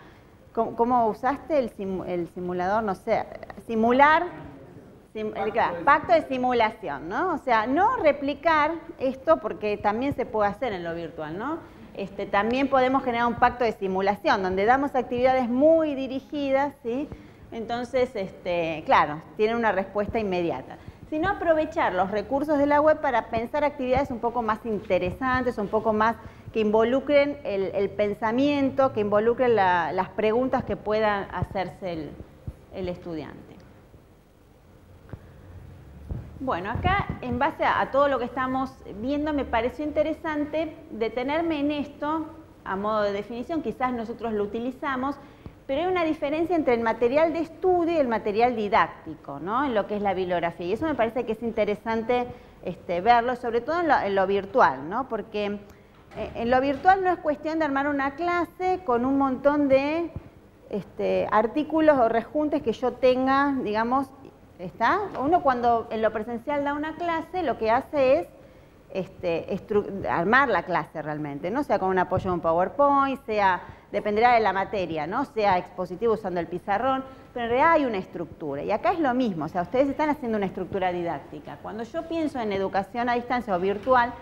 ¿Cómo usaste el simulador? No sé, simular, pacto de simulación, ¿no? O sea, no replicar esto porque también se puede hacer en lo virtual, ¿no? También podemos generar un pacto de simulación, donde damos actividades muy dirigidas, ¿sí? Entonces, claro, tienen una respuesta inmediata. Sino aprovechar los recursos de la web para pensar actividades un poco más interesantes, un poco más que involucren el pensamiento, que involucren las preguntas que pueda hacerse el estudiante. Bueno, acá en base a todo lo que estamos viendo me pareció interesante detenerme en esto a modo de definición, quizás nosotros lo utilizamos, pero hay una diferencia entre el material de estudio y el material didáctico, ¿no? En lo que es la bibliografía. Y eso me parece que es interesante verlo, sobre todo en lo virtual, ¿no? Porque en lo virtual no es cuestión de armar una clase con un montón de artículos o rejuntes que yo tenga, digamos, ¿está? Uno cuando en lo presencial da una clase, lo que hace es armar la clase realmente, ¿no? Sea con un apoyo de un PowerPoint, sea, dependerá de la materia, ¿no? Sea expositivo usando el pizarrón, pero en realidad hay una estructura. Y acá es lo mismo, o sea, ustedes están haciendo una estructura didáctica. Cuando yo pienso en educación a distancia o virtual,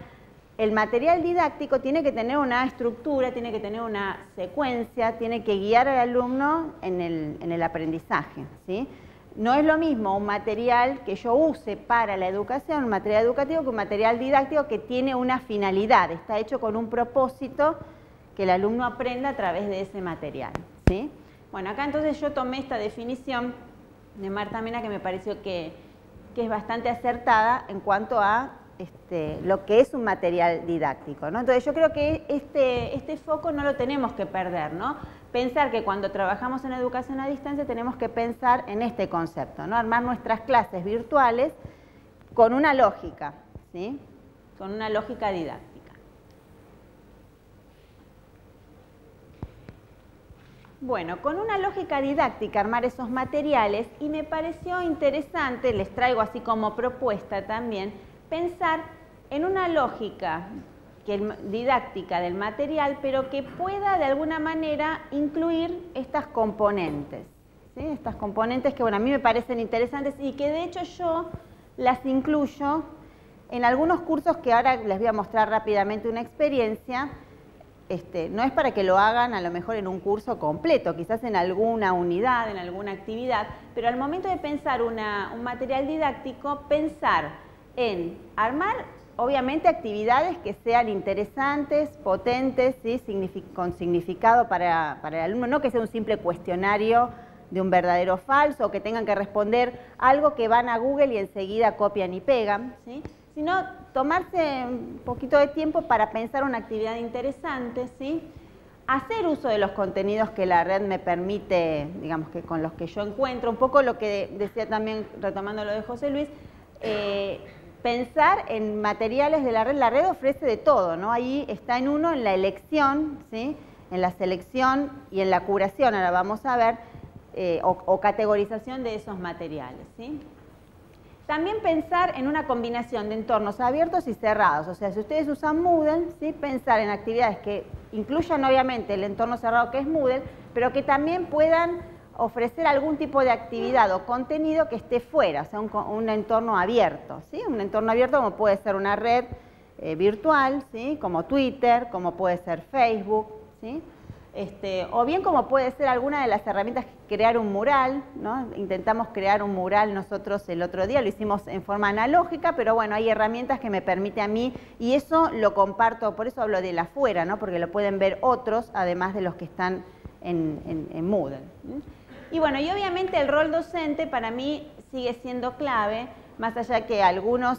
el material didáctico tiene que tener una estructura, tiene que tener una secuencia, tiene que guiar al alumno en el aprendizaje, ¿sí? No es lo mismo un material que yo use para la educación, un material educativo, que un material didáctico que tiene una finalidad, está hecho con un propósito que el alumno aprenda a través de ese material, ¿sí? Bueno, acá entonces yo tomé esta definición de Marta Mena que me pareció que es bastante acertada en cuanto a lo que es un material didáctico, ¿no? Entonces yo creo que este foco no lo tenemos que perder, ¿no? Pensar que cuando trabajamos en educación a distancia tenemos que pensar en este concepto, ¿no? Armar nuestras clases virtuales con una lógica, ¿sí? Con una lógica didáctica. Bueno, con una lógica didáctica armar esos materiales, y me pareció interesante, les traigo así como propuesta también, pensar en una lógica didáctica del material, pero que pueda de alguna manera incluir estas componentes, ¿sí? Estas componentes que, bueno, a mí me parecen interesantes y que de hecho yo las incluyo en algunos cursos que ahora les voy a mostrar rápidamente una experiencia. No es para que lo hagan a lo mejor en un curso completo, quizás en alguna unidad, en alguna actividad, pero al momento de pensar un material didáctico, pensar en armar obviamente actividades que sean interesantes, potentes, ¿sí? Con significado para el alumno, no que sea un simple cuestionario de un verdadero o falso, o que tengan que responder algo que van a Google y enseguida copian y pegan, ¿sí? sino tomarse un poquito de tiempo para pensar una actividad interesante, ¿sí? Hacer uso de los contenidos que la red me permite, digamos que con los que yo encuentro, un poco lo que decía también, retomando lo de José Luis, pensar en materiales de la red ofrece de todo, ¿no? Ahí está en uno, en la elección, ¿sí? En la selección y en la curación, ahora vamos a ver, o categorización de esos materiales, ¿sí? También pensar en una combinación de entornos abiertos y cerrados, o sea, si ustedes usan Moodle, ¿sí? Pensar en actividades que incluyan obviamente el entorno cerrado que es Moodle, pero que también puedan ofrecer algún tipo de actividad o contenido que esté fuera, o sea, un entorno abierto, ¿sí? Un entorno abierto como puede ser una red virtual, ¿sí? Como Twitter, como puede ser Facebook, ¿sí? O bien como puede ser alguna de las herramientas, crear un mural, ¿no? Intentamos crear un mural nosotros el otro día, lo hicimos en forma analógica, pero bueno, hay herramientas que me permite a mí, y eso lo comparto, por eso hablo del afuera, ¿no? Porque lo pueden ver otros, además de los que están en Moodle. Y bueno, y obviamente el rol docente para mí sigue siendo clave, más allá que algunos,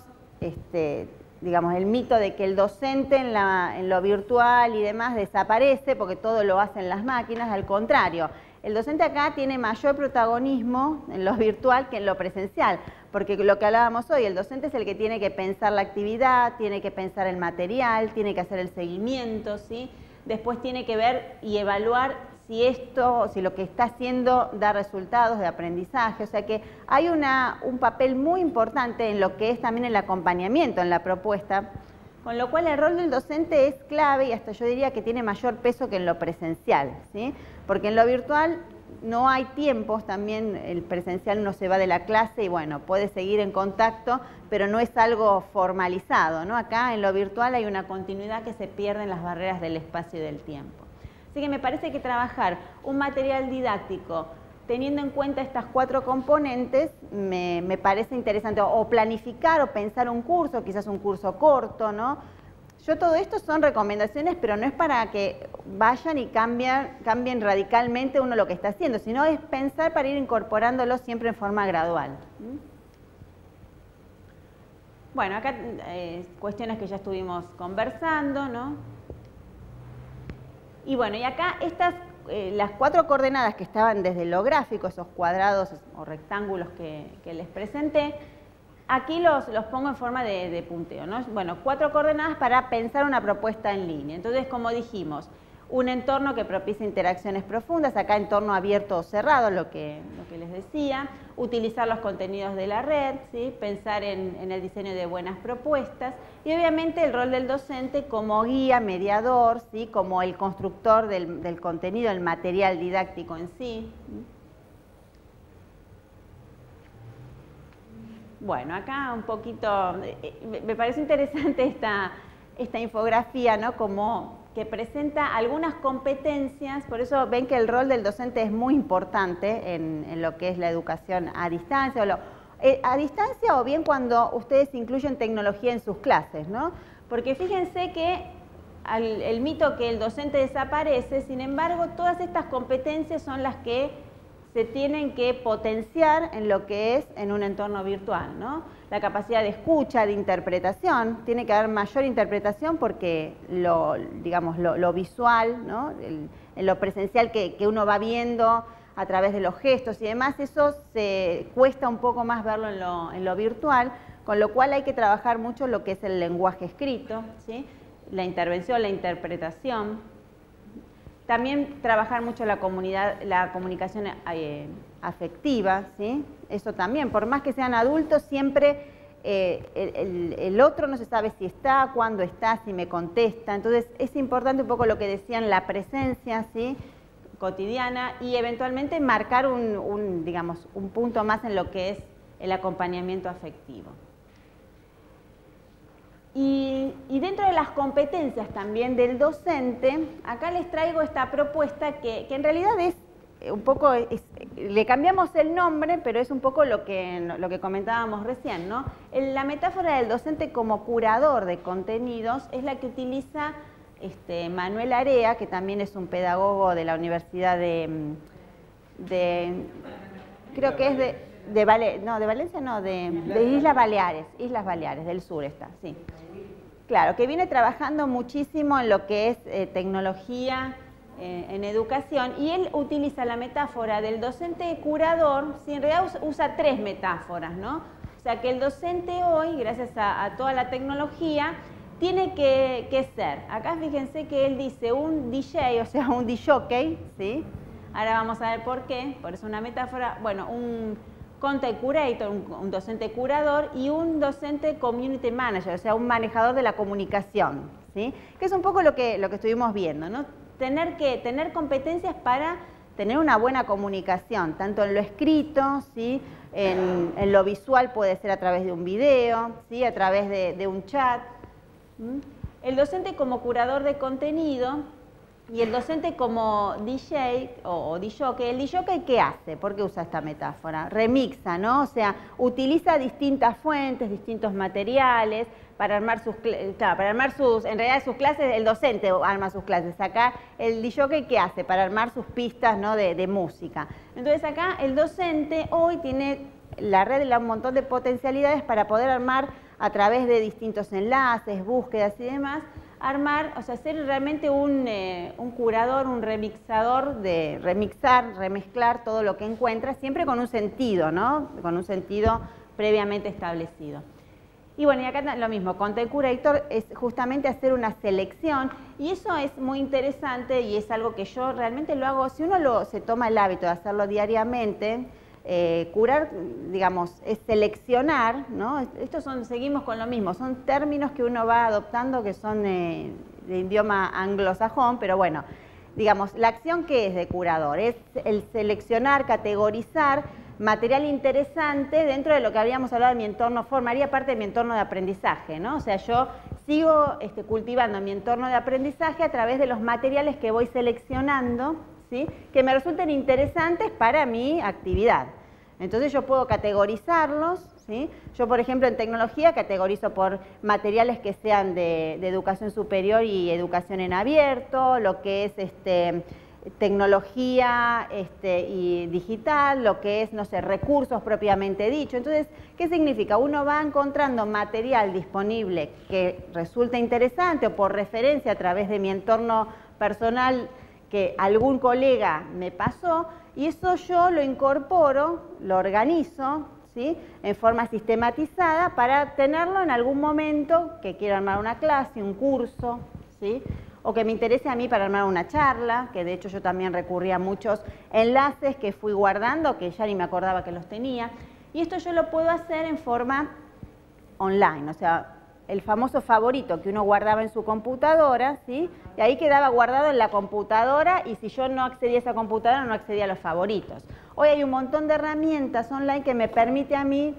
digamos, el mito de que el docente en lo virtual y demás desaparece porque todo lo hacen las máquinas, al contrario. El docente acá tiene mayor protagonismo en lo virtual que en lo presencial, porque lo que hablábamos hoy, el docente es el que tiene que pensar la actividad, tiene que pensar el material, tiene que hacer el seguimiento, ¿sí? Después tiene que ver y evaluar si lo que está haciendo da resultados de aprendizaje, o sea que hay un papel muy importante en lo que es también el acompañamiento en la propuesta, con lo cual el rol del docente es clave y hasta yo diría que tiene mayor peso que en lo presencial, ¿sí? Porque en lo virtual no hay tiempos, también el presencial no se va de la clase y bueno, puede seguir en contacto, pero no es algo formalizado, ¿no? Acá en lo virtual hay una continuidad que se pierde en las barreras del espacio y del tiempo. Así que me parece que trabajar un material didáctico teniendo en cuenta estas 4 componentes me parece interesante, o planificar o pensar un curso, quizás un curso corto, ¿no? Yo todo esto son recomendaciones, pero no es para que vayan y cambien radicalmente uno lo que está haciendo, sino es pensar para ir incorporándolo siempre en forma gradual. Bueno, acá cuestiones que ya estuvimos conversando, ¿no? Y bueno, y acá las 4 coordenadas que estaban desde lo gráfico, esos cuadrados o rectángulos que les presenté, aquí los pongo en forma de punteo, ¿no? Bueno, 4 coordenadas para pensar una propuesta en línea. Entonces, como dijimos, un entorno que propicie interacciones profundas, acá entorno abierto o cerrado, lo que les decía, utilizar los contenidos de la red, ¿sí? Pensar en el diseño de buenas propuestas y obviamente el rol del docente como guía, mediador, ¿sí? Como el constructor del contenido, el material didáctico en sí. Bueno, acá un poquito, me parece interesante esta infografía, ¿no? Como que presenta algunas competencias, por eso ven que el rol del docente es muy importante en lo que es la educación a distancia, a distancia o bien cuando ustedes incluyen tecnología en sus clases, ¿no? Porque fíjense que el mito que el docente desaparece, sin embargo, todas estas competencias son las que se tienen que potenciar en lo que es en un entorno virtual, ¿no? La capacidad de escucha, de interpretación, tiene que haber mayor interpretación porque lo visual, ¿no? En lo presencial que uno va viendo a través de los gestos y demás, eso se cuesta un poco más verlo en lo virtual, con lo cual hay que trabajar mucho lo que es el lenguaje escrito, ¿sí? La intervención, la interpretación. También trabajar mucho la comunicación afectiva, ¿sí? Eso también, por más que sean adultos, siempre el otro no se sabe si está, cuándo está, si me contesta. Entonces es importante un poco lo que decían, la presencia, ¿sí? Cotidiana y eventualmente marcar digamos, un punto más en lo que es el acompañamiento afectivo. Y dentro de las competencias también del docente, acá les traigo esta propuesta que en realidad es un poco, le cambiamos el nombre, pero es un poco lo que comentábamos recién, ¿no? La metáfora del docente como curador de contenidos es la que utiliza Manuel Area, que también es un pedagogo de la Universidad creo que es de Valencia no, de Islas Baleares, del sur está, sí. Claro, que viene trabajando muchísimo en lo que es tecnología en educación, y él utiliza la metáfora del docente curador, si en realidad usa 3 metáforas, ¿no? O sea que el docente hoy, gracias a toda la tecnología, tiene que ser, acá fíjense que él dice un DJ, o sea, un disjockey, ¿sí? Ahora vamos a ver por qué, por eso una metáfora, bueno, un content curator, un docente curador, y un docente community manager, o sea, un manejador de la comunicación, ¿sí? Que es un poco lo que estuvimos viendo, ¿no? Tener competencias para tener una buena comunicación, tanto en lo escrito, ¿sí? En lo visual puede ser a través de un video, ¿sí? A través de un chat. El docente como curador de contenido y el docente como DJ o DJ, ¿el DJ qué hace? ¿Por qué usa esta metáfora? Remixa, ¿no? O sea, utiliza distintas fuentes, distintos materiales para armar sus en realidad sus clases, el docente arma sus clases. Acá el DJ ¿qué hace? Para armar sus pistas, ¿no? de música. Entonces acá el docente hoy tiene la red, un montón de potencialidades para poder armar a través de distintos enlaces, búsquedas y demás, o sea, ser realmente un curador, un remixador de remezclar todo lo que encuentra, siempre con un sentido, ¿no? Con un sentido previamente establecido. Y bueno, y acá lo mismo, Content Curator es justamente hacer una selección, y eso es muy interesante y es algo que yo realmente lo hago, si uno se toma el hábito de hacerlo diariamente, curar, digamos, es seleccionar, ¿no? Seguimos con lo mismo, son términos que uno va adoptando que son de idioma anglosajón, pero bueno, digamos, la acción que es de curador es el seleccionar, categorizar material interesante dentro de lo que habíamos hablado de mi entorno, formaría parte de mi entorno de aprendizaje, ¿no? O sea, yo sigo cultivando mi entorno de aprendizaje a través de los materiales que voy seleccionando, ¿sí? Que me resulten interesantes para mi actividad. Entonces yo puedo categorizarlos, ¿sí? Yo, por ejemplo, en tecnología categorizo por materiales que sean de educación superior y educación en abierto, lo que es tecnología y digital, lo que es, no sé, recursos propiamente dicho. Entonces, ¿qué significa? Uno va encontrando material disponible que resulta interesante o por referencia a través de mi entorno personal que algún colega me pasó, y eso yo lo incorporo, lo organizo, ¿sí? En forma sistematizada para tenerlo en algún momento que quiero armar una clase, un curso, ¿sí? O que me interese a mí para armar una charla, que de hecho yo también recurrí a muchos enlaces que fui guardando, que ya ni me acordaba que los tenía, y esto yo lo puedo hacer en forma online, o sea, el famoso favorito que uno guardaba en su computadora, ¿sí? Y ahí quedaba guardado en la computadora, y si yo no accedía a esa computadora, no accedía a los favoritos. Hoy hay un montón de herramientas online que me permite a mí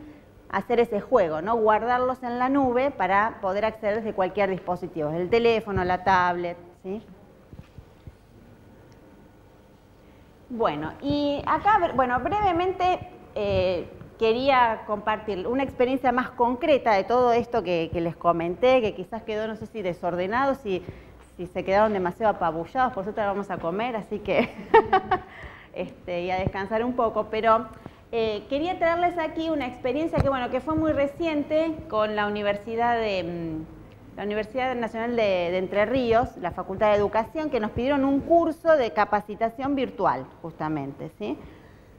hacer ese juego, ¿no? Guardarlos en la nube para poder acceder desde cualquier dispositivo, desde el teléfono, la tablet, ¿sí? Bueno, y acá, bueno, brevemente quería compartir una experiencia más concreta de todo esto que les comenté, que quizás quedó, no sé si desordenado, si se quedaron demasiado apabullados, por suerte vamos a comer, así que y a descansar un poco, pero quería traerles aquí una experiencia que fue muy reciente con la Universidad Nacional de Entre Ríos, la Facultad de Educación, que nos pidieron un curso de capacitación virtual, justamente, ¿sí?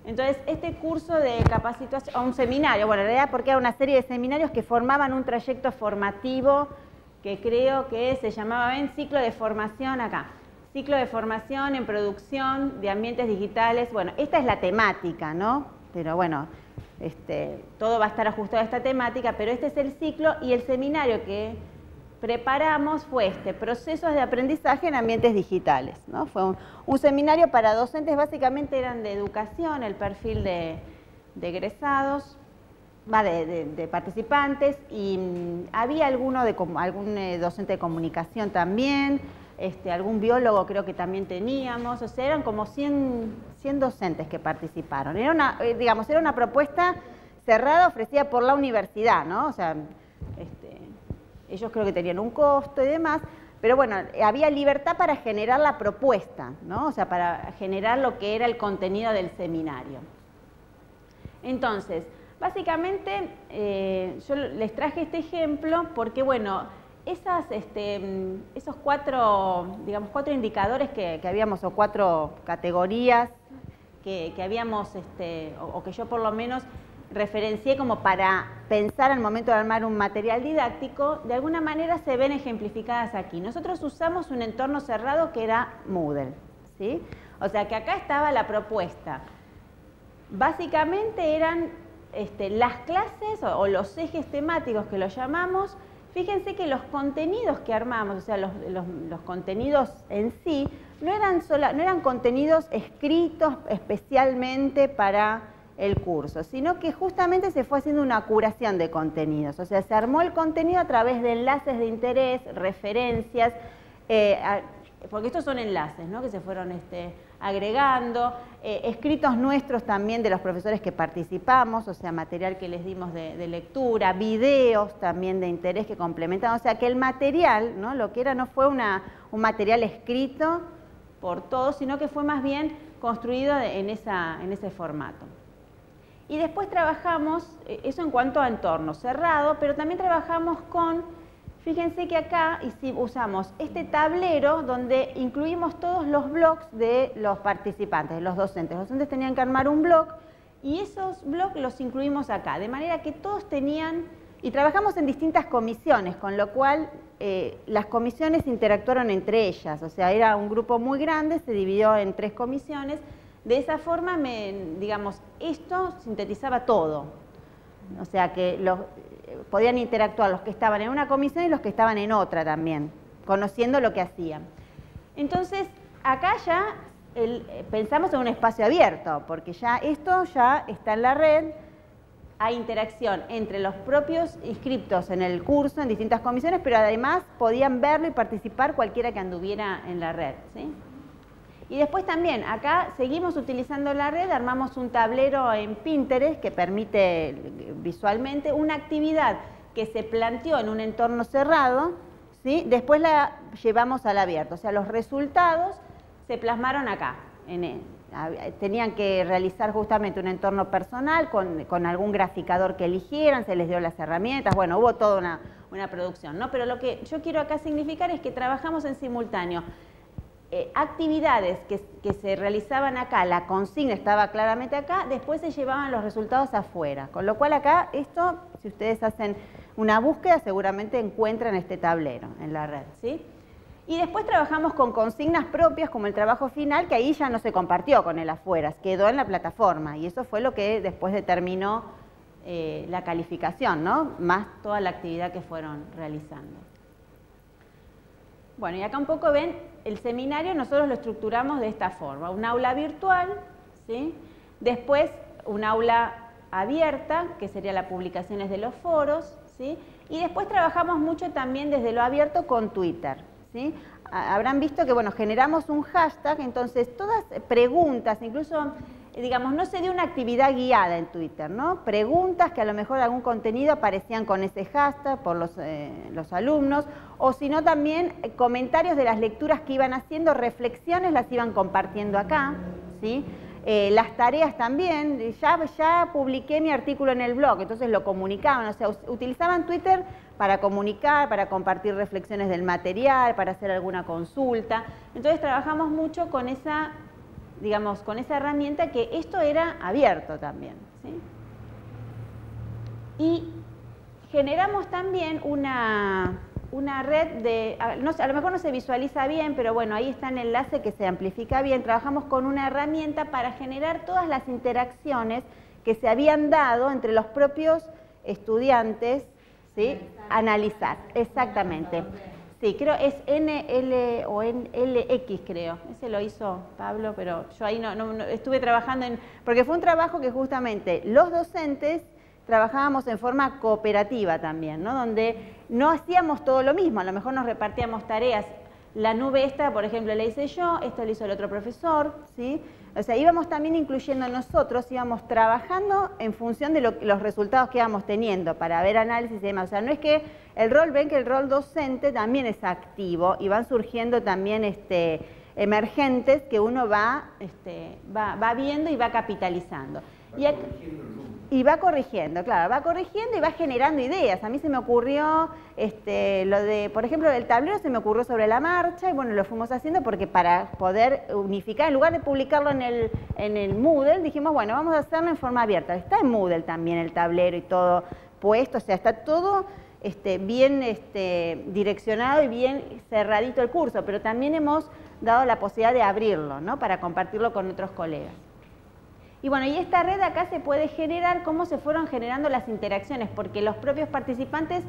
Entonces, este curso de capacitación, o un seminario, bueno, en realidad porque era una serie de seminarios que formaban un trayecto formativo que creo que se llamaba ciclo de formación acá. Ciclo de formación en producción de ambientes digitales. Bueno, esta es la temática, ¿no? Pero bueno, todo va a estar ajustado a esta temática, pero este es el ciclo, y el seminario que preparamos fue procesos de aprendizaje en ambientes digitales, ¿no? Fue un seminario para docentes, básicamente eran de educación, el perfil de egresados, de participantes, y había algún docente de comunicación también, algún biólogo creo que también teníamos, o sea, eran como 100 docentes que participaron. Era una propuesta cerrada ofrecida por la universidad, ¿no? O sea, ellos creo que tenían un costo y demás, pero bueno, había libertad para generar la propuesta, ¿no? O sea, para generar lo que era el contenido del seminario. Entonces, básicamente, yo les traje este ejemplo porque, bueno, esos cuatro, digamos, 4 indicadores que habíamos, o 4 categorías que habíamos, o que yo por lo menos referencié como para pensar al momento de armar un material didáctico, de alguna manera se ven ejemplificadas aquí. Nosotros usamos un entorno cerrado que era Moodle, ¿sí? O sea que acá estaba la propuesta. Básicamente eran las clases o los ejes temáticos que los llamamos. Fíjense que los contenidos que armamos, o sea, los contenidos en sí, no eran contenidos escritos especialmente para el curso, sino que justamente se fue haciendo una curación de contenidos. O sea, se armó el contenido a través de enlaces de interés, referencias, porque estos son enlaces, ¿no?, que se fueron agregando, escritos nuestros también de los profesores que participamos, o sea, material que les dimos de lectura, videos también de interés que complementaban, o sea, que el material, ¿no?, lo que era, no fue un material escrito por todos, sino que fue más bien construido en ese formato. Y después trabajamos, eso en cuanto a entorno cerrado, pero también trabajamos con, fíjense que acá usamos este tablero donde incluimos todos los blogs de los participantes, de los docentes. Los docentes tenían que armar un blog y esos blogs los incluimos acá, de manera que todos tenían, y trabajamos en distintas comisiones, con lo cual las comisiones interactuaron entre ellas, o sea, era un grupo muy grande, se dividió en 3 comisiones. De esa forma, digamos, esto sintetizaba todo. O sea, que podían interactuar los que estaban en una comisión y los que estaban en otra también, conociendo lo que hacían. Entonces, acá ya pensamos en un espacio abierto, porque ya esto ya está en la red, hay interacción entre los propios inscriptos en el curso, en distintas comisiones, pero además podían verlo y participar cualquiera que anduviera en la red, ¿sí? Y después también, acá seguimos utilizando la red, armamos un tablero en Pinterest que permite visualmente una actividad que se planteó en un entorno cerrado, ¿sí? Después la llevamos al abierto, o sea, los resultados se plasmaron acá. Tenían que realizar justamente un entorno personal con algún graficador que eligieran, se les dio las herramientas, bueno, hubo toda una producción, ¿no? Pero lo que yo quiero acá significar es que trabajamos en simultáneo. Actividades que se realizaban acá, la consigna estaba claramente acá, después se llevaban los resultados afuera. Con lo cual acá, esto, si ustedes hacen una búsqueda, seguramente encuentran este tablero en la red, ¿sí? Y después trabajamos con consignas propias, como el trabajo final, que ahí ya no se compartió con el afuera, quedó en la plataforma. Y eso fue lo que después determinó la calificación, ¿no? Más toda la actividad que fueron realizando. Bueno, y acá un poco ven, el seminario nosotros lo estructuramos de esta forma. Un aula virtual, ¿sí? Después un aula abierta, que sería las publicaciones de los foros, ¿sí? Y después trabajamos mucho también desde lo abierto con Twitter, ¿sí? Habrán visto que, bueno, generamos un hashtag, entonces todas preguntas, incluso, digamos, no se dio una actividad guiada en Twitter, ¿no? Preguntas que a lo mejor algún contenido aparecían con ese hashtag por los alumnos, o sino también comentarios de las lecturas que iban haciendo, reflexiones las iban compartiendo acá, ¿sí? Las tareas también, ya publiqué mi artículo en el blog, entonces lo comunicaban, o sea, utilizaban Twitter para comunicar, para compartir reflexiones del material, para hacer alguna consulta. Entonces trabajamos mucho con esa, digamos, con esa herramienta, que esto era abierto también, ¿sí? Y generamos también una red de, a lo mejor no se visualiza bien, pero bueno, ahí está el enlace que se amplifica bien. Trabajamos con una herramienta para generar todas las interacciones que se habían dado entre los propios estudiantes, ¿sí? Analizar, exactamente. Sí, creo es NL o NLX, creo. Ese lo hizo Pablo, pero yo ahí no estuve trabajando porque fue un trabajo que justamente los docentes trabajábamos en forma cooperativa también, ¿no? Donde no hacíamos todo lo mismo, a lo mejor nos repartíamos tareas. La nube esta, por ejemplo, la hice yo, esto lo hizo el otro profesor, ¿sí? O sea, íbamos también incluyendo nosotros, íbamos trabajando en función de los resultados que íbamos teniendo para ver análisis y demás. O sea, no es que ven que el rol docente también es activo y van surgiendo también emergentes que uno va viendo y va capitalizando. Va corrigiendo el rumbo. Y va corrigiendo, claro, va corrigiendo y va generando ideas. A mí se me ocurrió, lo de, por ejemplo, el tablero se me ocurrió sobre la marcha y bueno, lo fuimos haciendo porque para poder unificar, en lugar de publicarlo en el Moodle, dijimos, bueno, vamos a hacerlo en forma abierta. Está en Moodle también el tablero y todo puesto, o sea, está todo bien direccionado y bien cerradito el curso, pero también hemos dado la posibilidad de abrirlo, ¿no? Para compartirlo con otros colegas. Y bueno, y esta red acá se puede generar cómo se fueron generando las interacciones, porque los propios participantes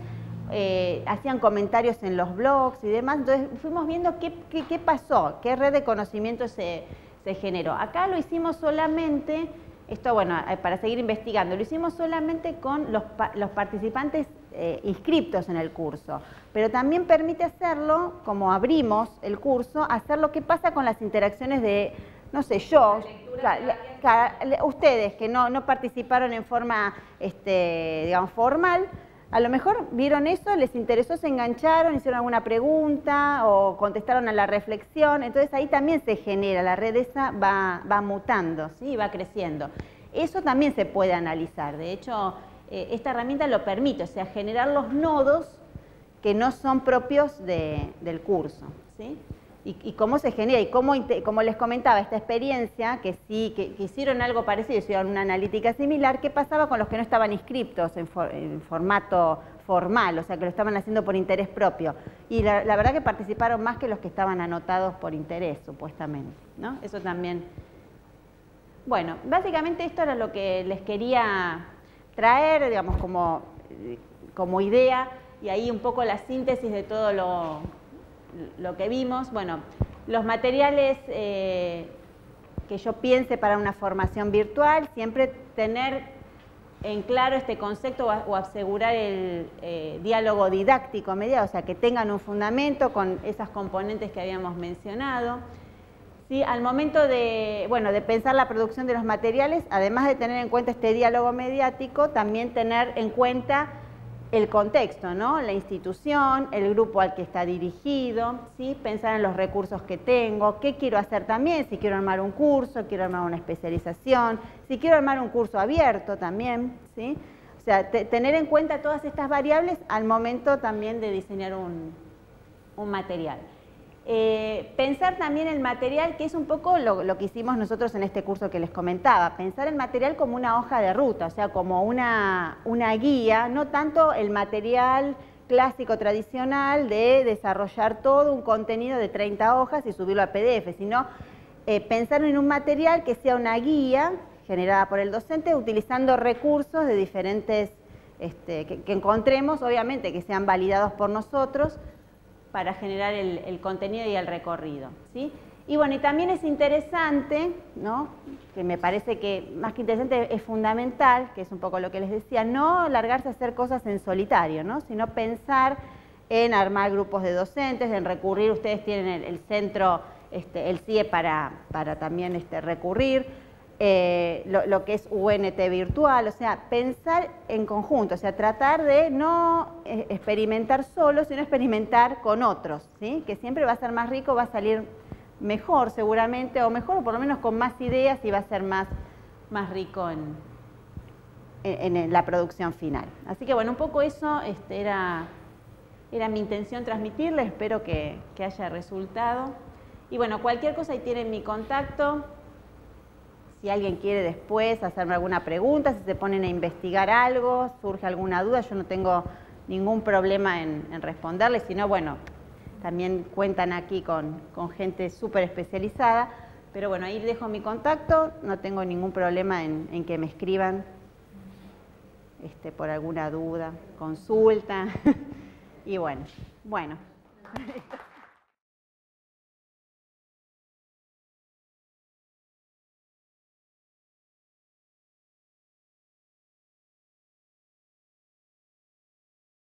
hacían comentarios en los blogs y demás, entonces fuimos viendo qué pasó, qué red de conocimiento se generó. Acá lo hicimos solamente, esto bueno, para seguir investigando, lo hicimos solamente con los participantes inscriptos en el curso, pero también permite hacerlo, como abrimos el curso, hacer lo que pasa con las interacciones de, no sé, yo, ustedes que no participaron en forma, digamos, formal, a lo mejor vieron eso, les interesó, se engancharon, hicieron alguna pregunta o contestaron a la reflexión, entonces ahí también se genera, la red esa va mutando, ¿sí? Va creciendo. Eso también se puede analizar, de hecho, esta herramienta lo permite, o sea, generar los nodos que no son propios del curso, ¿sí? Y cómo se genera, y cómo, como les comentaba, esta experiencia, que sí, que hicieron algo parecido, hicieron una analítica similar, ¿qué pasaba con los que no estaban inscriptos en formato formal, o sea, que lo estaban haciendo por interés propio? Y la verdad que participaron más que los que estaban anotados por interés, supuestamente, ¿no? Eso también. Bueno, básicamente esto era lo que les quería traer, digamos, como idea, y ahí un poco la síntesis de todo lo que vimos. Bueno, los materiales que yo piense para una formación virtual, siempre tener en claro este concepto o asegurar el diálogo didáctico mediado, o sea, que tengan un fundamento con esas componentes que habíamos mencionado. ¿Sí? Al momento de pensar la producción de los materiales, además de tener en cuenta este diálogo mediático, también tener en cuenta el contexto, ¿no? La institución, el grupo al que está dirigido, ¿sí? Pensar en los recursos que tengo, qué quiero hacer también, si quiero armar un curso, quiero armar una especialización, si quiero armar un curso abierto también, ¿sí? O sea, tener en cuenta todas estas variables al momento también de diseñar un material. Pensar también el material, que es un poco lo que hicimos nosotros en este curso que les comentaba, pensar el material como una hoja de ruta, o sea, como una guía, no tanto el material clásico tradicional de desarrollar todo un contenido de 30 hojas y subirlo a PDF, sino pensar en un material que sea una guía generada por el docente utilizando recursos de diferentes, que encontremos, obviamente, que sean validados por nosotros, para generar el contenido y el recorrido, ¿sí? Y bueno, y también es interesante, ¿no? Que me parece que más que interesante es fundamental, que es un poco lo que les decía, no largarse a hacer cosas en solitario, ¿no? Sino pensar en armar grupos de docentes, en recurrir, ustedes tienen el centro, el CIE para también recurrir, lo que es UNT virtual, o sea, pensar en conjunto, o sea, tratar de no experimentar solo, sino experimentar con otros, ¿sí? Que siempre va a ser más rico, va a salir mejor seguramente, o mejor, o por lo menos con más ideas y va a ser más rico en la producción final. Así que bueno, un poco eso era mi intención transmitirles, espero que haya resultado. Y bueno, cualquier cosa ahí tienen mi contacto. Si alguien quiere después hacerme alguna pregunta, si se ponen a investigar algo, surge alguna duda, yo no tengo ningún problema en responderles, sino bueno, también cuentan aquí con gente súper especializada, pero bueno, ahí dejo mi contacto, no tengo ningún problema en que me escriban por alguna duda, consulta, y bueno.